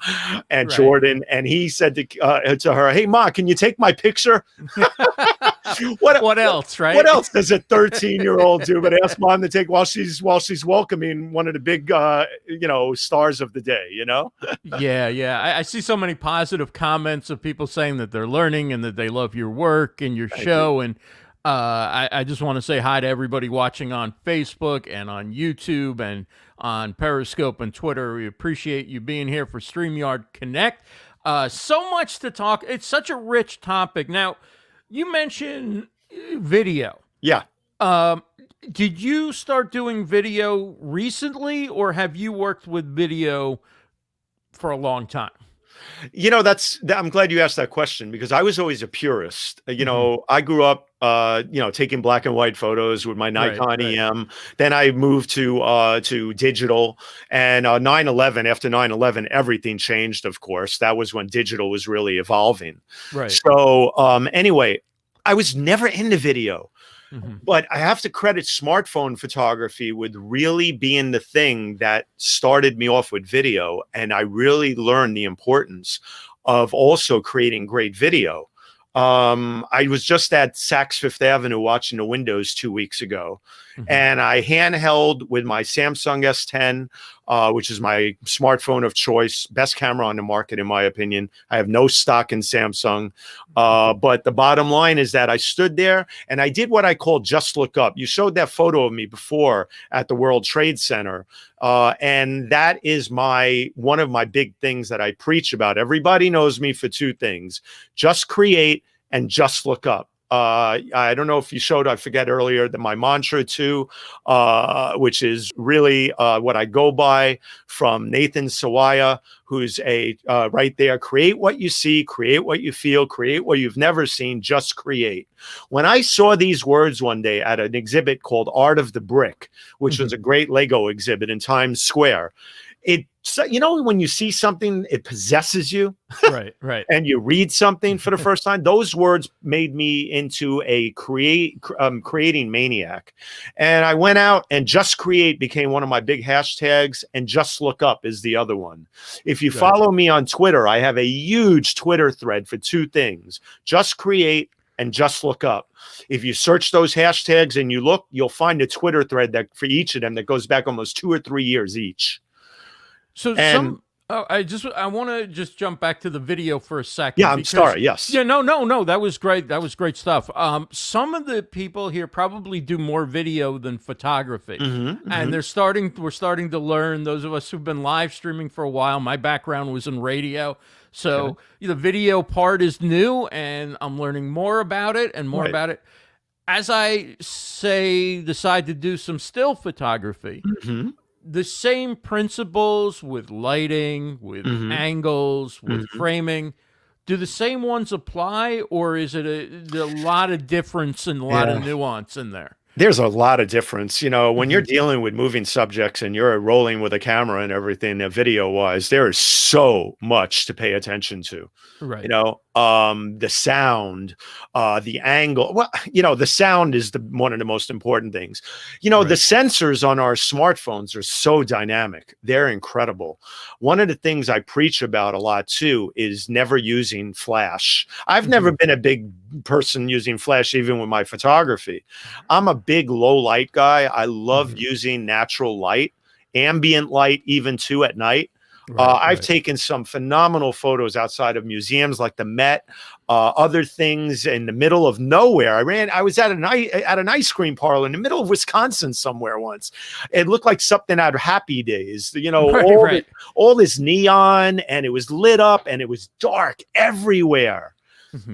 and Jordan, and he said to her, hey Ma, can you take my picture? what else, right? What else does a 13-year-old do but ask Mom to take while she's welcoming one of the big stars of the day, I see so many positive comments of people saying that they're learning and that they love your work and your show. And I just want to say hi to everybody watching on Facebook and on YouTube and on Periscope and Twitter. We appreciate you being here for StreamYard Connect. So much to talk. It's such a rich topic. Now, you mentioned video. Yeah. Did you start doing video recently, or have you worked with video for a long time? I'm glad you asked that question, because I was always a purist. I grew up, taking black and white photos with my Nikon EM. Then I moved to digital, and 9/11. After 9/11, everything changed. Of course, that was when digital was really evolving. Right. So, anyway, I was never into video. But I have to credit smartphone photography with really being the thing that started me off with video. And I really learned the importance of also creating great video. I was just at Saks Fifth Avenue watching the windows 2 weeks ago, and I handheld with my Samsung S10 which is my smartphone of choice, best camera on the market, in my opinion. I have no stock in Samsung. But the bottom line is that I stood there and I did what I call just look up. You showed that photo of me before at the World Trade Center. And that is one of my big things that I preach about. Everybody knows me for two things: just create and just look up. I don't know if you showed, I forget earlier, that my mantra too, which is really what I go by from Nathan Sawaya, who's right there: create what you see, create what you feel, create what you've never seen, just create. When I saw these words one day at an exhibit called Art of the Brick, which was a great Lego exhibit in Times Square, when you see something, it possesses you. Right. And you read something for the first time, those words made me into a creating maniac. And I went out, and just create became one of my big hashtags, and just look up is the other one. If you follow me on Twitter, I have a huge Twitter thread for two things: just create and just look up. If you search those hashtags and you look, you'll find a Twitter thread that for each of them that goes back almost 2 or 3 years each. So I want to just jump back to the video for a second. Yeah, I'm sorry. Yes. Yeah, no. That was great. That was great stuff. Some of the people here probably do more video than photography, and we're starting to learn. Those of us who've been live streaming for a while. My background was in radio, so the video part is new, and I'm learning more about it and more about it. As I decide to do some still photography. The same principles with lighting, with angles, with framing, do the same ones apply, or is it a lot of difference and a lot of nuance in there? There's a lot of difference. When you're dealing with moving subjects and you're rolling with a camera and everything, video wise, there is so much to pay attention to. Right. The sound, the angle. Well, the sound is one of the most important things. The sensors on our smartphones are so dynamic. They're incredible. One of the things I preach about a lot too is never using flash. I've never been a big person using flash, even with my photography. I'm a big low light guy. I love using natural light, ambient light, even too at night. I've taken some phenomenal photos outside of museums like the Met, other things in the middle of nowhere. I was at an ice cream parlor in the middle of Wisconsin somewhere once. It looked like something out of Happy Days, all this neon, and it was lit up and it was dark everywhere.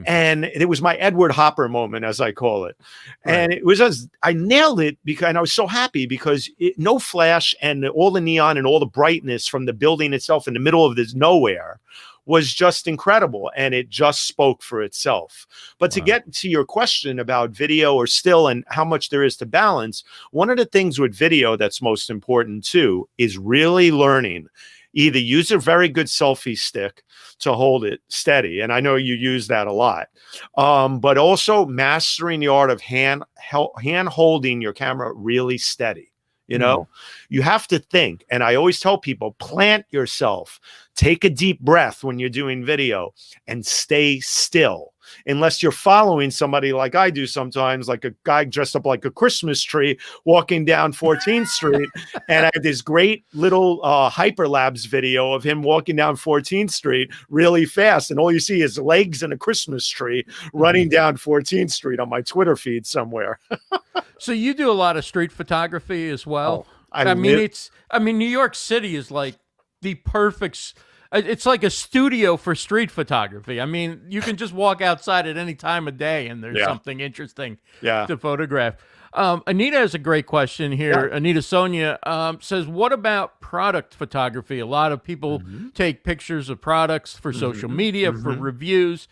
And it was my Edward Hopper moment, as I call it. And it was I nailed it and I was so happy because no flash and all the neon and all the brightness from the building itself in the middle of this nowhere was just incredible. And it just spoke for itself. But to get to your question about video or still and how much there is to balance, one of the things with video that's most important too is really learning. Either use a very good selfie stick to hold it steady, and I know you use that a lot, but also mastering the art of hand holding your camera really steady. You have to think, and I always tell people, plant yourself, take a deep breath when you're doing video, and stay still. Unless you're following somebody like I do sometimes, like a guy dressed up like a Christmas tree walking down 14th Street. And I have this great little hyperlapse video of him walking down 14th Street really fast. And all you see is legs and a Christmas tree running down 14th Street on my Twitter feed somewhere. So you do a lot of street photography as well. New York City is like the perfect. It's like a studio for street photography. I mean, you can just walk outside at any time of day and there's something interesting to photograph. Anita has a great question here. Anita Sonia says, what about product photography? A lot of people take pictures of products for social media, for reviews.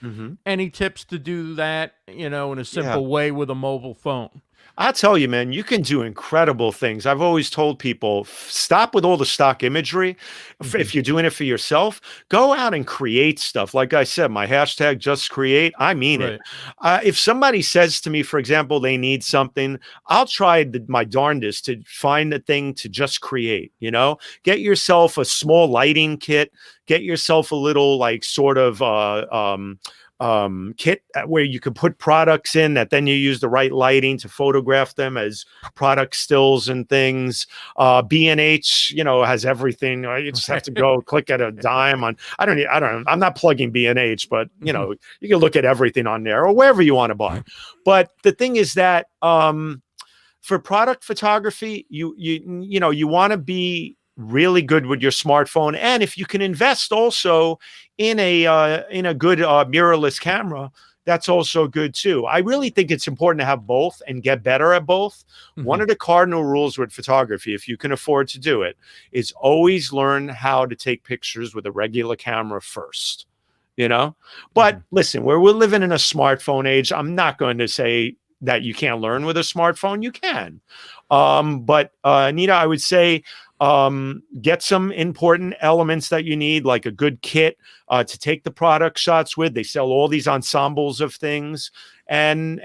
Any tips to do that, in a simple way with a mobile phone? I'll tell you, man, you can do incredible things. I've always told people, stop with all the stock imagery. If you're doing it for yourself, go out and create stuff. Like I said, my hashtag just create, I mean it. If somebody says to me, for example, they need something, I'll try my darndest to find a thing to just create, get yourself a small lighting kit, get yourself a little kit where you could put products in that then you use the right lighting to photograph them as product stills and things. B&H, has everything. You just have to go click at a dime on. I'm not plugging B&H, but you can look at everything on there or wherever you want to buy. But the thing is that for product photography, you want to be really good with your smartphone, and if you can invest also in a good mirrorless camera, that's also good too. I really think it's important to have both and get better at both. One of the cardinal rules with photography, if you can afford to do it, is always learn how to take pictures with a regular camera first. But listen, we're living in a smartphone age. I'm not going to say that you can't learn with a smartphone. You can, but Anita, I would say get some important elements that you need, like a good kit to take the product shots with. They sell all these ensembles of things, and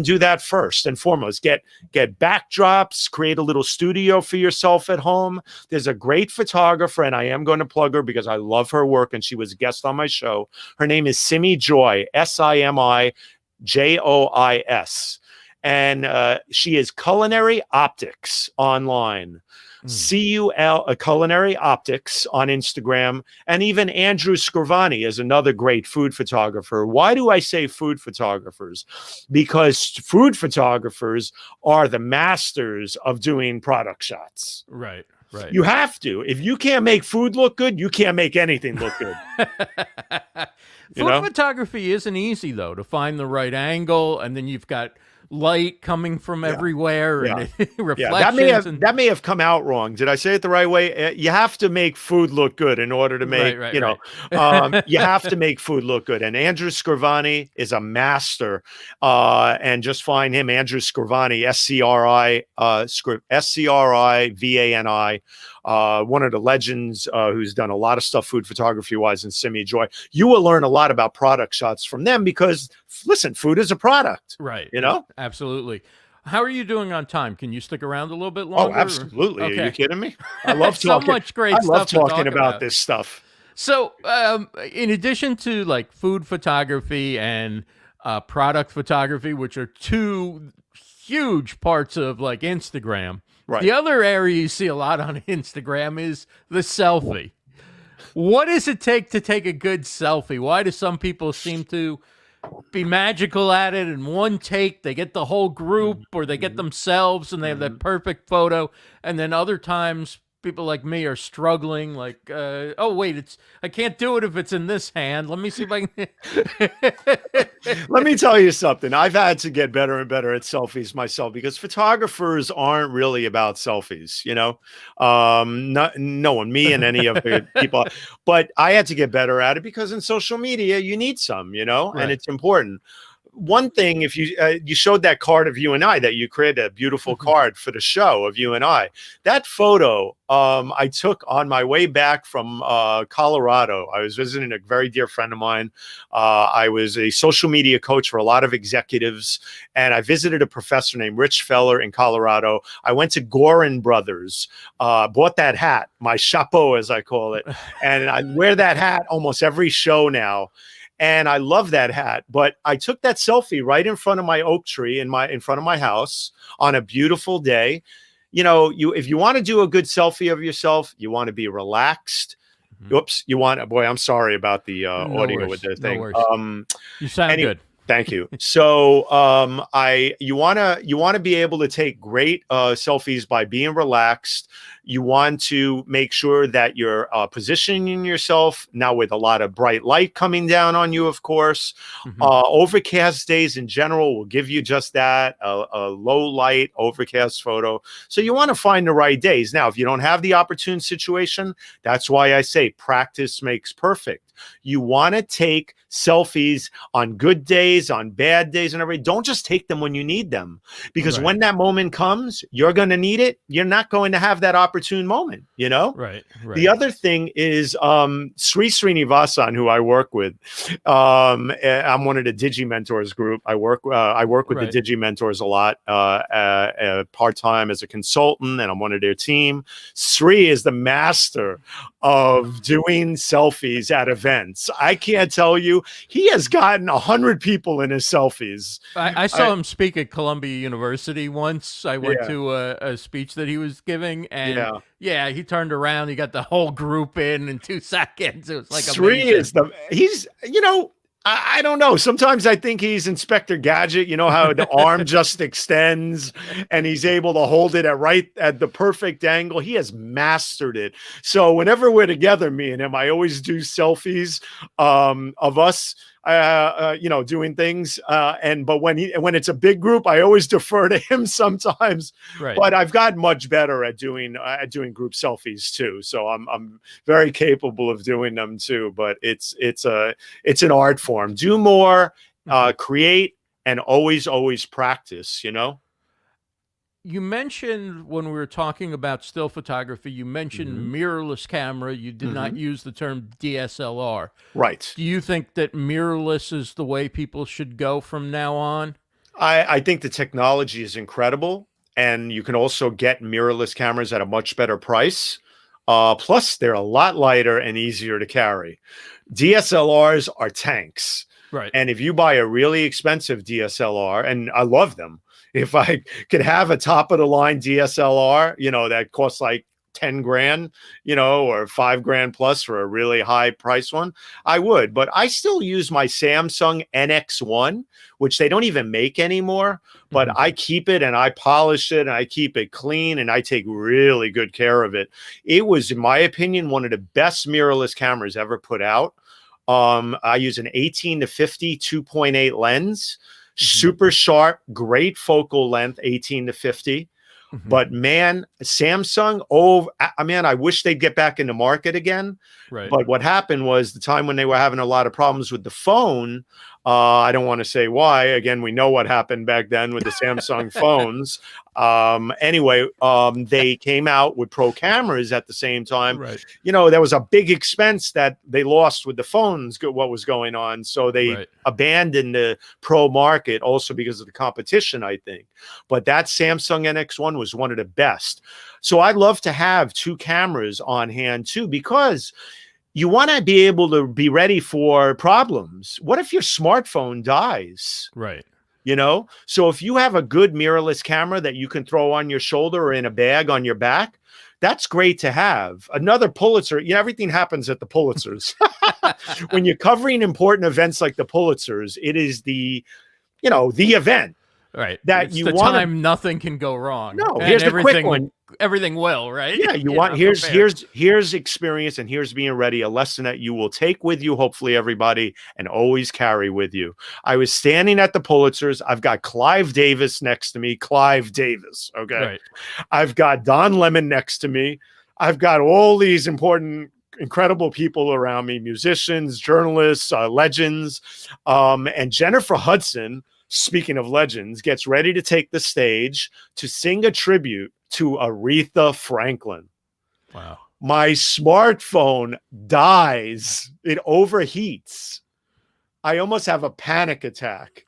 do that first and foremost. Get backdrops, create a little studio for yourself at home. There's a great photographer, and I am going to plug her because I love her work, and she was a guest on my show. Her name is Simi Joy, SimiJois. And she is Culinary Optics online. CUL Culinary Optics on Instagram. And even Andrew Scrivani is another great food photographer. Why do I say food photographers? Because food photographers are the masters of doing product shots. Right. You have to. If you can't make food look good, you can't make anything look good. Food photography isn't easy, though, to find the right angle, and then you've got light coming from everywhere and reflections. That may have come out wrong. Did I say it the right way? You have to make food look good in order to make, you have to make food look good. And Andrew Scrivani is a master. And just find him, Andrew Scrivani, ScriVani. One of the legends who's done a lot of stuff food photography wise in Simi Joy. You will learn a lot about product shots from them because, listen, food is a product. Right. Absolutely. How are you doing on time? Can you stick around a little bit longer? Oh, absolutely. Okay. Are you kidding me? I love talking. So much great stuff. I love talking about this stuff. So, in addition to like food photography and product photography, which are two huge parts of like Instagram, right, the other area you see a lot on Instagram is the selfie. What does it take to take a good selfie? Why do some people seem to be magical at it in one take? They get the whole group or they get themselves and they have that perfect photo. And then other times people like me are struggling like, oh, wait, I can't do it if it's in this hand. Let me see if I can. Let me tell you something. I've had to get better and better at selfies myself because photographers aren't really about selfies, no one, me and any of the people, but I had to get better at it because in social media, you need some, right, and it's important. One thing, if you showed that card of you and I, that you created a beautiful card for the show of you and I, that photo I took on my way back from Colorado. I was visiting a very dear friend of mine. I was a social media coach for a lot of executives, and I visited a professor named Rich Feller in Colorado. I went to Gorin Brothers, bought that hat, my chapeau as I call it, and I wear that hat almost every show now. And I love that hat, but I took that selfie right in front of my oak tree in front of my house on a beautiful day. If you want to do a good selfie of yourself, you want to be relaxed. Oops, I'm sorry about the audio with the thing. You sound good. Thank you. So you want to be able to take great selfies by being relaxed. You want to make sure that you're positioning yourself now with a lot of bright light coming down on you, of course. Overcast days in general will give you just that, a low light overcast photo. So you want to find the right days. Now, if you don't have the opportune situation, that's why I say practice makes perfect. You want to take selfies on good days, on bad days, and everything. Don't just take them when you need them, because when that moment comes, you're going to need it. You're not going to have that opportunity opportune moment, you know? Right. The other thing is Sri Srinivasan, who I work with. I'm one of the Digi Mentors group. I work with the Digi Mentors a lot, part-time as a consultant, and I'm one of their team. Sri is the master of doing selfies at events. I can't tell you, he has gotten 100 people in his selfies. I saw him speak at Columbia University once. I went to a speech that he was giving, and he turned around. He got the whole group in 2 seconds. It was like Sri amazing. he's I don't know. Sometimes I think he's Inspector Gadget. You know how the arm just extends and he's able to hold it at the perfect angle. He has mastered it. So whenever we're together, me and him, I always do selfies of us, doing things. But when it's a big group, I always defer to him sometimes. Right. But I've gotten much better at doing group selfies too. So I'm very capable of doing them too. But it's an art form. Do more, create, and always practice. You know. You mentioned when we were talking about still photography, you mentioned mirrorless camera. You did not use the term DSLR. Right. Do you think that mirrorless is the way people should go from now on? I think the technology is incredible, and you can also get mirrorless cameras at a much better price. Plus, they're a lot lighter and easier to carry. DSLRs are tanks. Right. And if you buy a really expensive DSLR, and I love them, if I could have a top of the line DSLR, that costs like 10 grand, or 5 grand plus for a really high price one, I would. But I still use my Samsung NX1, which they don't even make anymore, but I keep it and I polish it and I keep it clean and I take really good care of it. It was, in my opinion, one of the best mirrorless cameras ever put out. I use an 18-50 2.8 lens, super sharp, great focal length, 18-50. But man, Samsung, I wish they'd get back in the market again. Right. But what happened was the time when they were having a lot of problems with the phone. I don't want to say why. Again, we know what happened back then with the Samsung phones. Anyway, they came out with pro cameras at the same time. Right. There was a big expense that they lost with the phones, what was going on. So they abandoned the pro market also because of the competition, I think. But that Samsung NX1 was one of the best. So I'd love to have 2 cameras on hand too, because you want to be able to be ready for problems. What if your smartphone dies? Right. So if you have a good mirrorless camera that you can throw on your shoulder or in a bag on your back, that's great to have. Another Pulitzer, everything happens at the Pulitzers. When you're covering important events like the Pulitzers, it is the event. Right. That it's you the want time nothing can go wrong. No, and here's the quick one. Everything will, right? Yeah, here's experience and here's being ready, a lesson that you will take with you, hopefully everybody, and always carry with you. I was standing at the Pulitzers. I've got Clive Davis next to me. Clive Davis, okay? Right. I've got Don Lemon next to me. I've got all these important, incredible people around me, musicians, journalists, legends, and Jennifer Hudson, speaking of legends, gets ready to take the stage to sing a tribute to Aretha Franklin. Wow. My smartphone dies. It overheats. I almost have a panic attack.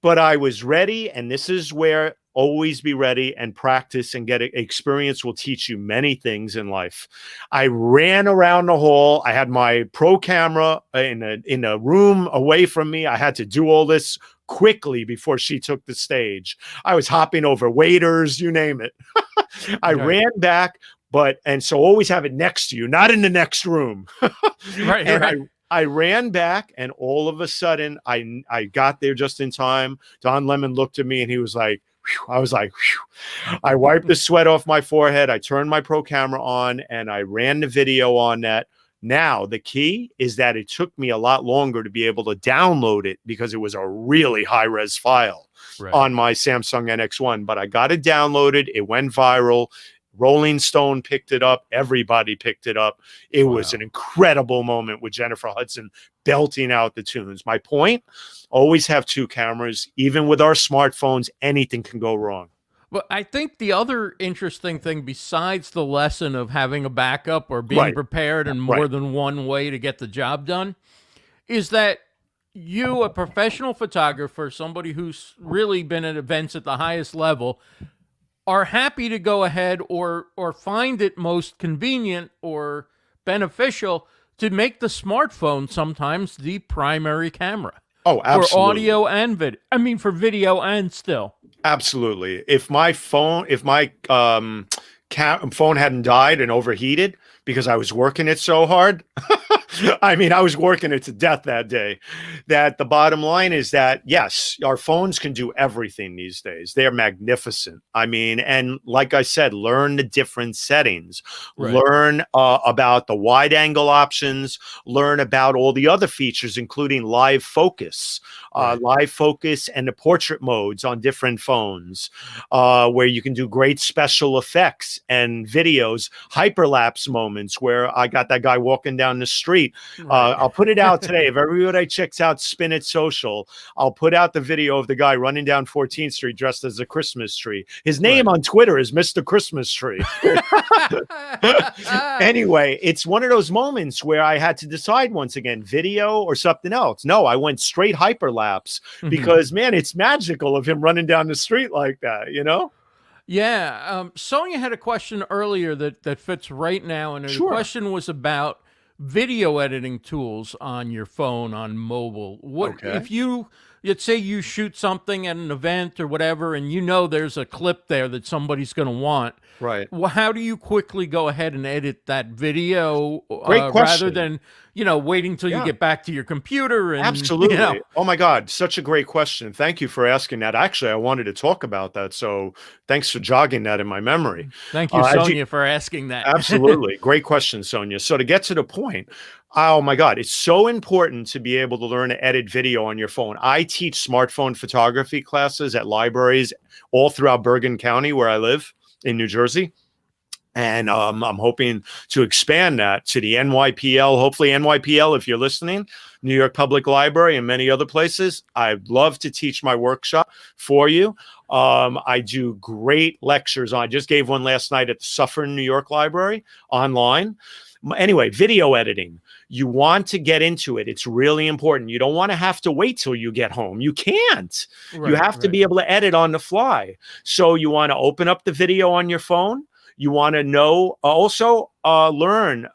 But I was ready, and this is where always be ready and practice and get experience will teach you many things in life. I ran around the hall. I had my pro camera in a room away from me. I had to do all this quickly before she took the stage. I was hopping over waiters, you name it. I ran back, and so always have it next to you, not in the next room. Right. I ran back, and all of a sudden I got there just in time. Don Lemon looked at me and he was like, whew. I was like, whew. I wiped the sweat off my forehead. I turned my pro camera on and I ran the video on that. Now, the key is that it took me a lot longer to be able to download it because it was a really high-res file on my Samsung NX1. But I got it downloaded. It went viral. Rolling Stone picked it up. Everybody picked it up. It was an incredible moment with Jennifer Hudson belting out the tunes. My point, always have 2 cameras. Even with our smartphones, anything can go wrong. Well, I think the other interesting thing besides the lesson of having a backup or being Right. prepared in more Right. than one way to get the job done is that you, a professional photographer, somebody who's really been at events at the highest level, are happy to go ahead or find it most convenient or beneficial to make the smartphone sometimes the primary camera Oh, for absolutely. audio and video. I mean, for video and still. Absolutely. If my phone phone hadn't died and overheated because I was working it so hard, I mean, I was working it to death that day. That the bottom line is that, yes, our phones can do everything these days. They're magnificent. I mean, and like I said, learn the different settings, Right. learn about the wide angle options, learn about all the other features, including live focus and the portrait modes on different phones, where you can do great special effects and videos, hyperlapse moments where I got that guy walking down the street. I'll put it out today. If everybody checks out SpinItSocial, I'll put out the video of the guy running down 14th Street dressed as a Christmas tree. His name on Twitter is Mr. Christmas Tree. Anyway, it's one of those moments where I had to decide once again, video or something else. No, I went straight hyperlapse because, man, it's magical of him running down the street like that, you know? Yeah. Sonia had a question earlier that fits right now, and the question was about video editing tools on your phone, on mobile. What if let's say you shoot something at an event or whatever, and you know there's a clip there that somebody's going to want. Right. Well, how do you quickly go ahead and edit that video Great question. rather than, waiting till you get back to your computer? And, Absolutely. Oh my God. Such a great question. Thank you for asking that. Actually, I wanted to talk about that. So thanks for jogging that in my memory. Thank you, Sonia, for asking that. Absolutely. Great question, Sonia. So to get to the point, oh my God, it's so important to be able to learn to edit video on your phone. I teach smartphone photography classes at libraries all throughout Bergen County, where I live in New Jersey. And I'm hoping to expand that to the NYPL, hopefully NYPL, if you're listening, New York Public Library and many other places. I'd love to teach my workshop for you. I do great lectures. I just gave one last night at the Suffern, New York Library online. Anyway, video editing. You want to get into it. It's really important. You don't want to have to wait till you get home. You can't. You have to be able to edit on the fly. So you want to open up the video on your phone. You want to know learn,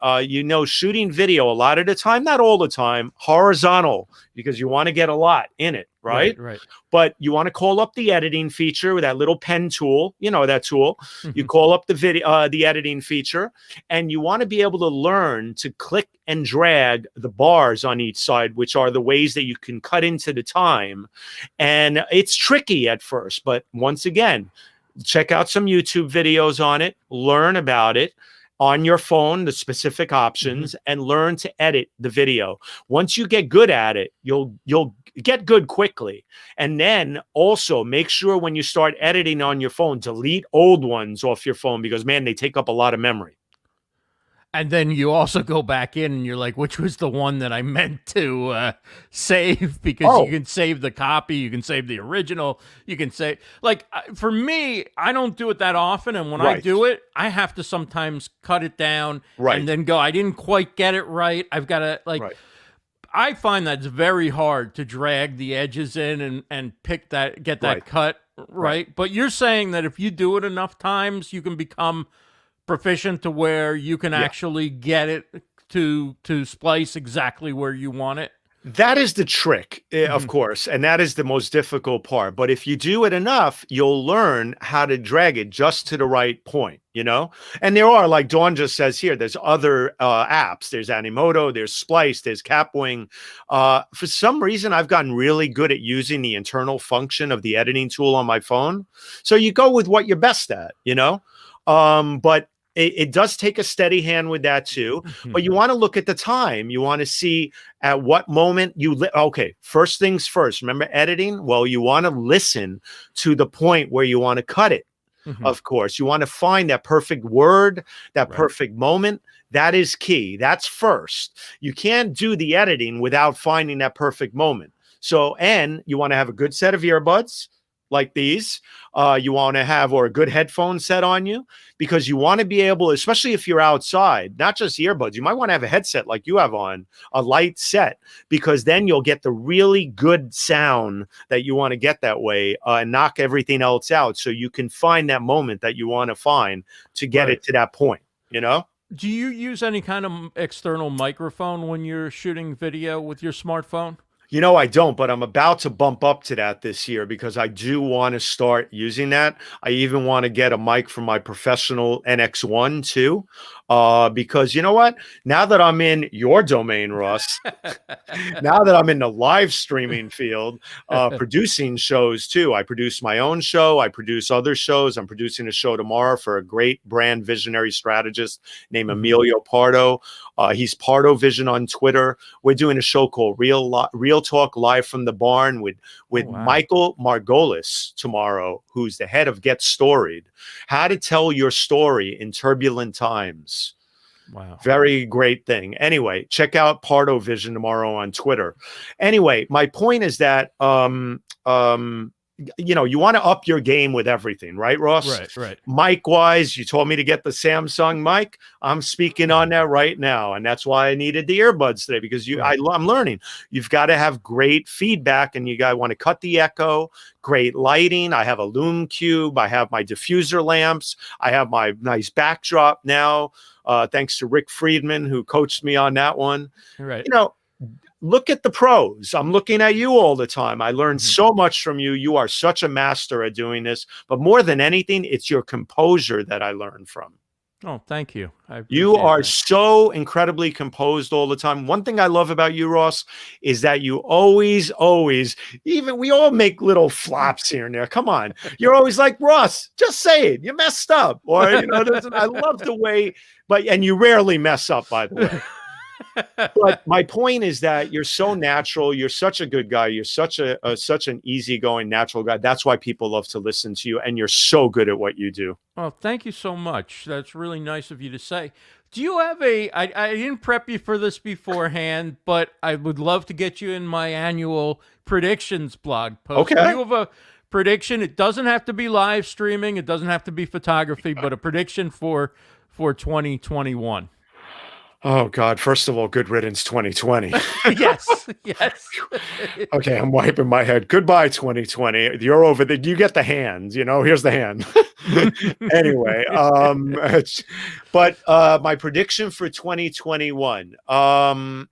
shooting video a lot of the time, not all the time, horizontal, because you want to get a lot in it, right? But you want to call up the editing feature with that little pen tool, that tool. You call up the video, the editing feature, and you want to be able to learn to click and drag the bars on each side, which are the ways that you can cut into the time. And it's tricky at first, but once again, check out some YouTube videos on it, learn about it on your phone, the specific options, and learn to edit the video. Once you get good at it, you'll get good quickly. And then also make sure when you start editing on your phone, delete old ones off your phone because, man, they take up a lot of memory. And then you also go back in and you're like, which was the one that I meant to save? Because you can save the copy, you can save the original, you can say, for me, I don't do it that often. And when I do it, I have to sometimes cut it down and then go, I didn't quite get it right. I've got to I find that's very hard to drag the edges in and pick that, get that cut right. But you're saying that if you do it enough times, you can become proficient to where you can actually get it to splice exactly where you want it. That is the trick, of course, and that is the most difficult part. But if you do it enough, you'll learn how to drag it just to the right point, And there are, like Dawn just says here, there's other apps. There's Animoto, there's Splice, there's Capwing. For some reason, I've gotten really good at using the internal function of the editing tool on my phone. So you go with what you're best at, But it does take a steady hand with that too, but you want to look at the time. You want to see at what moment first things first. Remember editing? Well, you want to listen to the point where you want to cut it. Of course, you want to find that perfect word, that perfect moment. That is key. That's first. You can't do the editing without finding that perfect moment. So, and you want to have a good set of earbuds. like these. You want to have, or a good headphone set on you, because you want to be able, especially if you're outside, not just earbuds, you might want to have a headset like you have on, a light set, because then you'll get the really good sound that you want to get that way, and knock everything else out, so you can find that moment that you want to find to get it to that point, you know? Do you use any kind of external microphone when you're shooting video with your smartphone? You know, I don't, but I'm about to bump up to that this year, because I do want to start using that. I even want to get a mic from my professional NX1 too, because you know what? Now that I'm in your domain, Ross, now that I'm in the live streaming field, producing shows too. I produce my own show. I produce other shows. I'm producing a show tomorrow for a great brand visionary strategist named Emilio Pardo. He's Pardo Vision on Twitter. We're doing a show called Real Talk Live from the Barn with Michael Margolis tomorrow, who's the head of Get Storied. How to tell your story in turbulent times. Wow. Very great thing. Anyway, check out Pardo Vision tomorrow on Twitter. Anyway, my point is that you know, you want to up your game with everything, right, Ross? Right. Mic wise, you told me to get the Samsung mic. I'm speaking on that right now, and that's why I needed the earbuds today, because I'm learning. You've got to have great feedback, and you got to want to cut the echo. Great lighting. I have a Lume Cube. I have my diffuser lamps. I have my nice backdrop now, thanks to Rick Friedman, who coached me on that one. Right. You know, look at the pros. I'm looking at you all the time. I learned so much from you. You are such a master at doing this. But more than anything, it's your composure that I learned from. Oh, thank you. You are so incredibly composed all the time. One thing I love about you, Ross, is that you always, even we all make little flops here and there. Come on. You're always like, Ross, just say it. You messed up. Or, you know, I love the way, and you rarely mess up, by the way. But my point is that you're so natural. You're such a good guy. You're such an easygoing, natural guy. That's why people love to listen to you, and you're so good at what you do. Oh, thank you so much. That's really nice of you to say. Do you have I didn't prep you for this beforehand, but I would love to get you in my annual predictions blog post. Okay. Do you have a prediction? It doesn't have to be live streaming. It doesn't have to be photography, but a prediction for 2021. Oh, God. First of all, good riddance 2020. Yes. Okay, I'm wiping my head. Goodbye, 2020. You're over there. You get the hand. You know, here's the hand. Anyway, but my prediction for 2021, I'm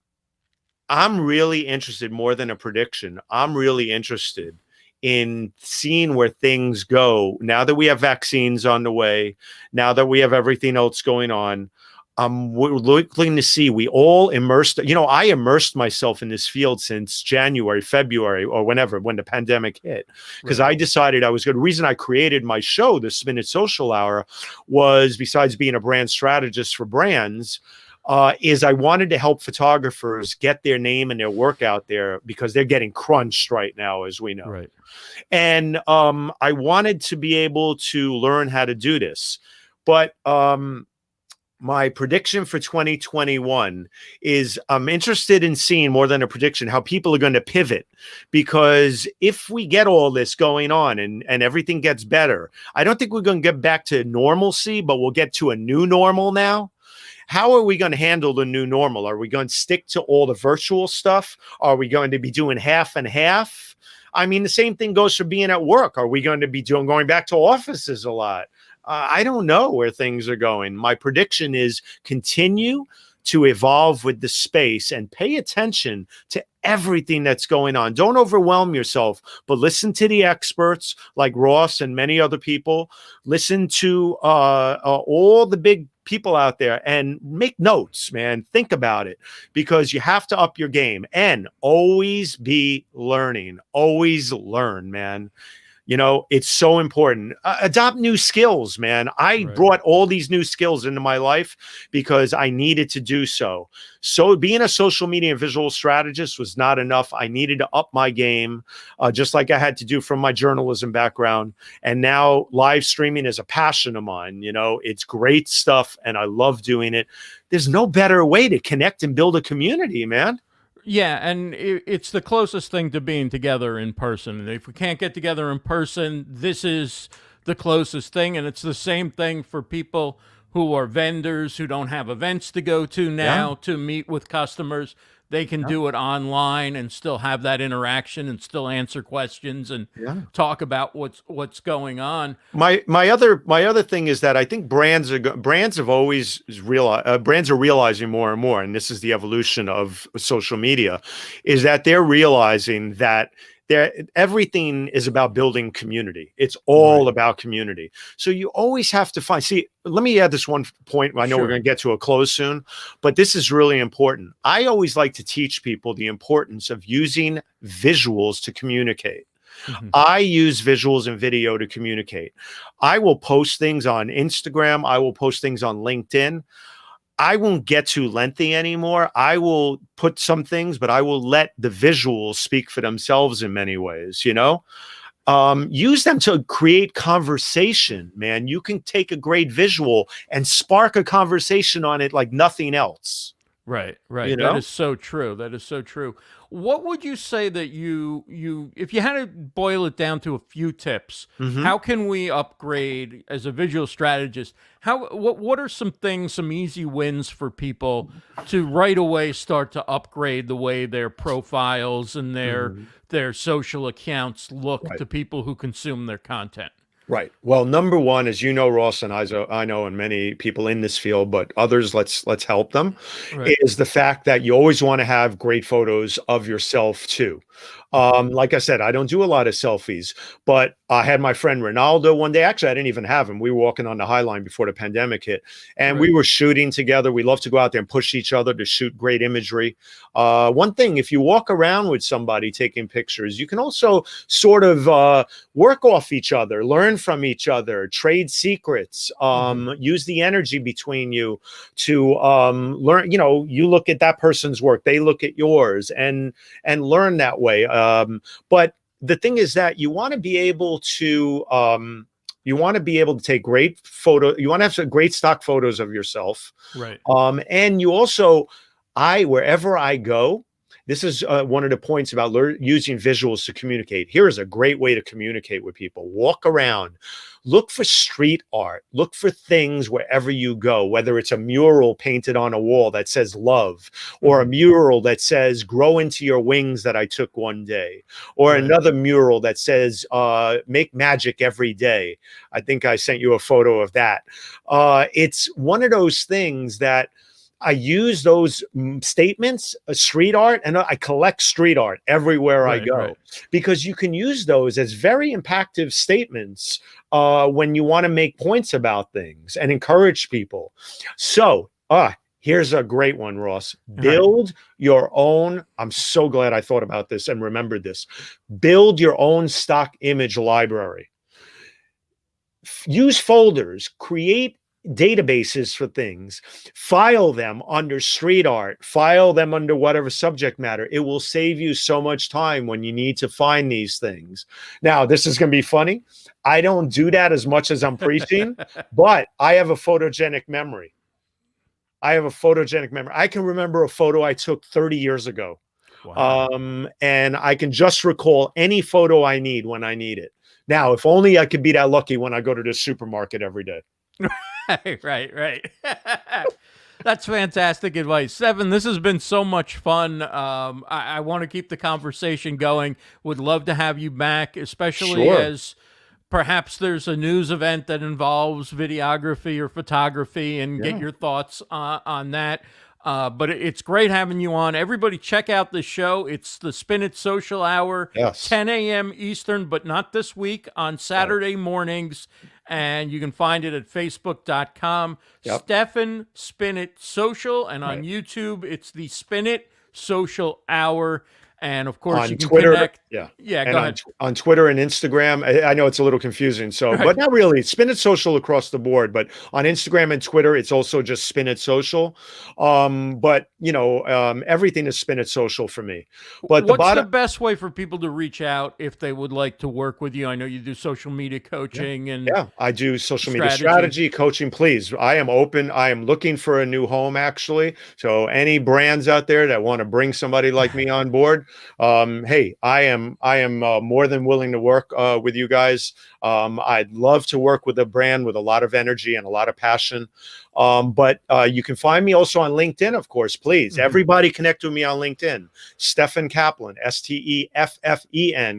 really interested, more than a prediction. I'm really interested in seeing where things go now that we have vaccines on the way, now that we have everything else going on. We're looking to see, we all immersed, you know, I immersed myself in this field since January, February, or when the pandemic hit, because I decided I was good. The reason I created my show, the SpinItSocial Hour, was, besides being a brand strategist for brands, is I wanted to help photographers get their name and their work out there, because they're getting crunched right now, as we know. Right. And I wanted to be able to learn how to do this. But my prediction for 2021 is I'm interested in seeing, more than a prediction, how people are going to pivot, because if we get all this going on and everything gets better, I don't think we're going to get back to normalcy, but we'll get to a new normal now. How are we going to handle the new normal? Are we going to stick to all the virtual stuff? Are we going to be doing half and half? I mean, the same thing goes for being at work. Are we going to be going back to offices a lot? I don't know where things are going. My prediction is continue to evolve with the space and pay attention to everything that's going on. Don't overwhelm yourself, but listen to the experts like Ross and many other people. Listen to all the big people out there and make notes, man. Think about it, because you have to up your game and always be learning. Always learn, man. You know, it's so important. Adopt new skills, man. I brought all these new skills into my life because I needed to do so. So being a social media and visual strategist was not enough. I needed to up my game, just like I had to do from my journalism background. And now live streaming is a passion of mine. You know, it's great stuff and I love doing it. There's no better way to connect and build a community, man. Yeah, and it's the closest thing to being together in person. And if we can't get together in person, this is the closest thing. And it's the same thing for people who are vendors who don't have events to go to now to meet with customers. They can do it online and still have that interaction and still answer questions and talk about what's going on. My other thing is that I think brands have always brands are realizing more and more, and this is the evolution of social media, is that they're realizing that everything is about building community. It's all about community. So you always have to see, let me add this one point. I know we're going to get to a close soon, but this is really important. I always like to teach people the importance of using visuals to communicate. I use visuals and video to communicate. I will post things on Instagram. I will post things on LinkedIn. I won't get too lengthy anymore. I will put some things, but I will let the visuals speak for themselves in many ways, use them to create conversation, man. You can take a great visual and spark a conversation on it like nothing else. Right. That is so true. That is so true. What would you say that if you had to boil it down to a few tips, how can we upgrade as a visual strategist? What are some things, some easy wins for people to right away start to upgrade the way their profiles and their social accounts look to people who consume their content? Right. Well, number one, as you know, Ross, and I know, and many people in this field, but others, let's help them, is the fact that you always want to have great photos of yourself too. Like I said, I don't do a lot of selfies, but I had my friend Ronaldo one day. Actually, I didn't even have him. We were walking on the High Line before the pandemic hit, and we were shooting together. We love to go out there and push each other to shoot great imagery. One thing, if you walk around with somebody taking pictures, you can also sort of work off each other, learn from each other, trade secrets, use the energy between you to learn. You look at that person's work, they look at yours, and learn that way. But the thing is that you want to be able to take great photo. You want to have some great stock photos of yourself. Right. And you also, wherever I go, this is one of the points about using visuals to communicate. Here is a great way to communicate with people. Walk around, look for street art, look for things wherever you go, whether it's a mural painted on a wall that says love, or a mural that says grow into your wings that I took one day, or another mural that says make magic every day. I think I sent you a photo of that. It's one of those things that I use those statements, street art, and I collect street art everywhere I go, because you can use those as very impactful statements when you want to make points about things and encourage people. So here's a great one, Ross. Build your own. I'm so glad I thought about this and remembered this. Build your own stock image library. Use folders, create databases for things, file them under street art, file them under whatever subject matter. It will save you so much time when you need to find these things. Now, this is going to be funny. I don't do that as much as I'm preaching, but I have a photogenic memory. I can remember a photo I took 30 years ago. Wow. And I can just recall any photo I need when I need it. Now, if only I could be that lucky when I go to the supermarket every day. Right. That's fantastic advice. Steffen, this has been so much fun. I want to keep the conversation going. Would love to have you back, especially as perhaps there's a news event that involves videography or photography, and get your thoughts on that. But it's great having you on. Everybody check out the show. It's the SpinItSocial Hour, 10 a.m. Eastern, but not this week, on Saturday mornings. And you can find it at facebook.com. Steffen SpinItSocial. And on YouTube, it's the SpinItSocial Hour. And of course, on you can Twitter. connect. Yeah. Yeah, And go ahead. on Twitter and Instagram. I know it's a little confusing. So, Right. but not really. Spin It Social across the board. But on Instagram and Twitter, it's also just Spin It Social. But everything is Spin It Social for me. But What's the best way for people to reach out if they would like to work with you? I know you do social media coaching and I do social media strategy coaching. Please, I am open. I am looking for a new home, actually. So any brands out there that want to bring somebody like me on board, hey, I am more than willing to work with you guys. I'd love to work with a brand with a lot of energy and a lot of passion. But you can find me also on LinkedIn, of course. Please, everybody connect with me on LinkedIn. Steffen Kaplan, Steffen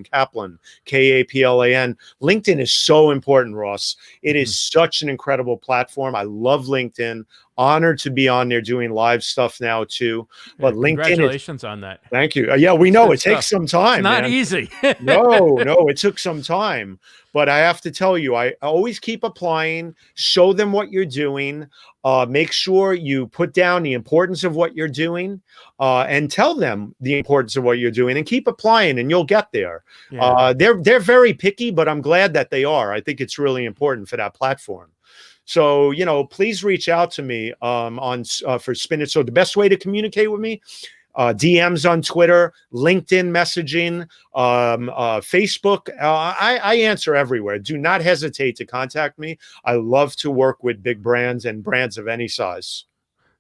Kaplan, Kaplan. LinkedIn is so important, Ross. It is such an incredible platform. I love LinkedIn. Honored to be on there doing live stuff now too. But LinkedIn, congratulations on that. Thank you. Yeah, we know it takes some time. It's not man. easy. No, it took some time. But I have to tell you, I always keep applying. Show them what you're doing. Make sure you put down the importance of what you're doing, and tell them the importance of what you're doing, and keep applying, and you'll get there. Yeah. They're very picky, but I'm glad that they are. I think it's really important for that platform. So, please reach out to me for Spin It. So the best way to communicate with me, DMs on Twitter, LinkedIn messaging, Facebook. I answer everywhere. Do not hesitate to contact me. I love to work with big brands and brands of any size.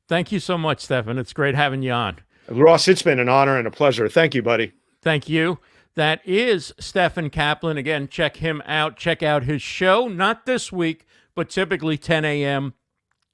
Thank you so much, Steffen. It's great having you on. Ross, it's been an honor and a pleasure. Thank you, buddy. Thank you. That is Steffen Kaplan. Again, check him out. Check out his show. Not this week, but typically 10 a.m.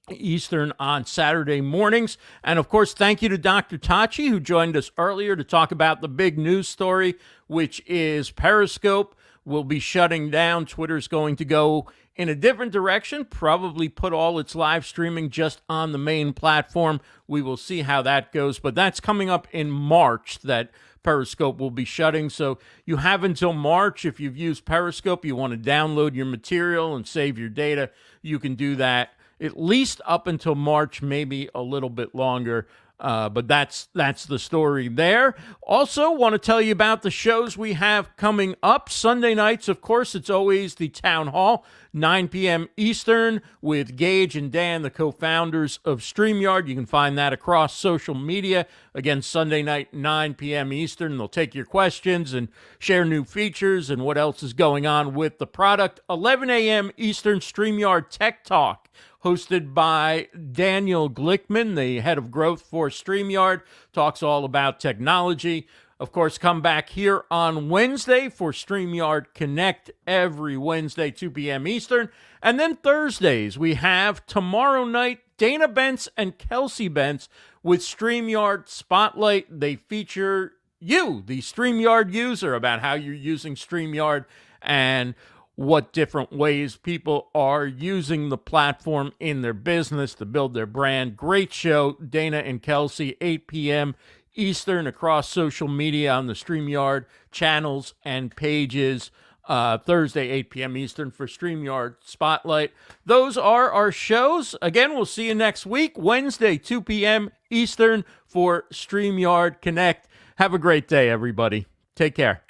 Eastern on Saturday mornings. And of course, thank you to Dr. Tachi, who joined us earlier to talk about the big news story, which is Periscope will be shutting down. Twitter's going to go in a different direction, probably put all its live streaming just on the main platform. We will see how that goes, but that's coming up in March that Periscope will be shutting. So you have until March. If you've used Periscope, you want to download your material and save your data, you can do that at least up until March, maybe a little bit longer. But that's the story there. Also, want to tell you about the shows we have coming up. Sunday nights, of course, it's always the Town Hall, 9 p.m. Eastern, with Gage and Dan, the co-founders of StreamYard. You can find that across social media. Again, Sunday night, 9 p.m. Eastern. They'll take your questions and share new features and what else is going on with the product. 11 a.m. Eastern, StreamYard Tech Talk, hosted by Daniel Glickman, the head of growth for StreamYard, talks all about technology. Of course, come back here on Wednesday for StreamYard Connect every Wednesday, 2 p.m. Eastern. And then Thursdays, we have tomorrow night, Dana Bentz and Kelsey Bentz with StreamYard Spotlight. They feature you, the StreamYard user, about how you're using StreamYard and what different ways people are using the platform in their business to build their brand. Great show, Dana and Kelsey, 8 p.m. Eastern across social media on the StreamYard channels and pages. Thursday, 8 p.m. Eastern for StreamYard Spotlight. Those are our shows. Again, we'll see you next week, Wednesday, 2 p.m. Eastern for StreamYard Connect. Have a great day, everybody. Take care.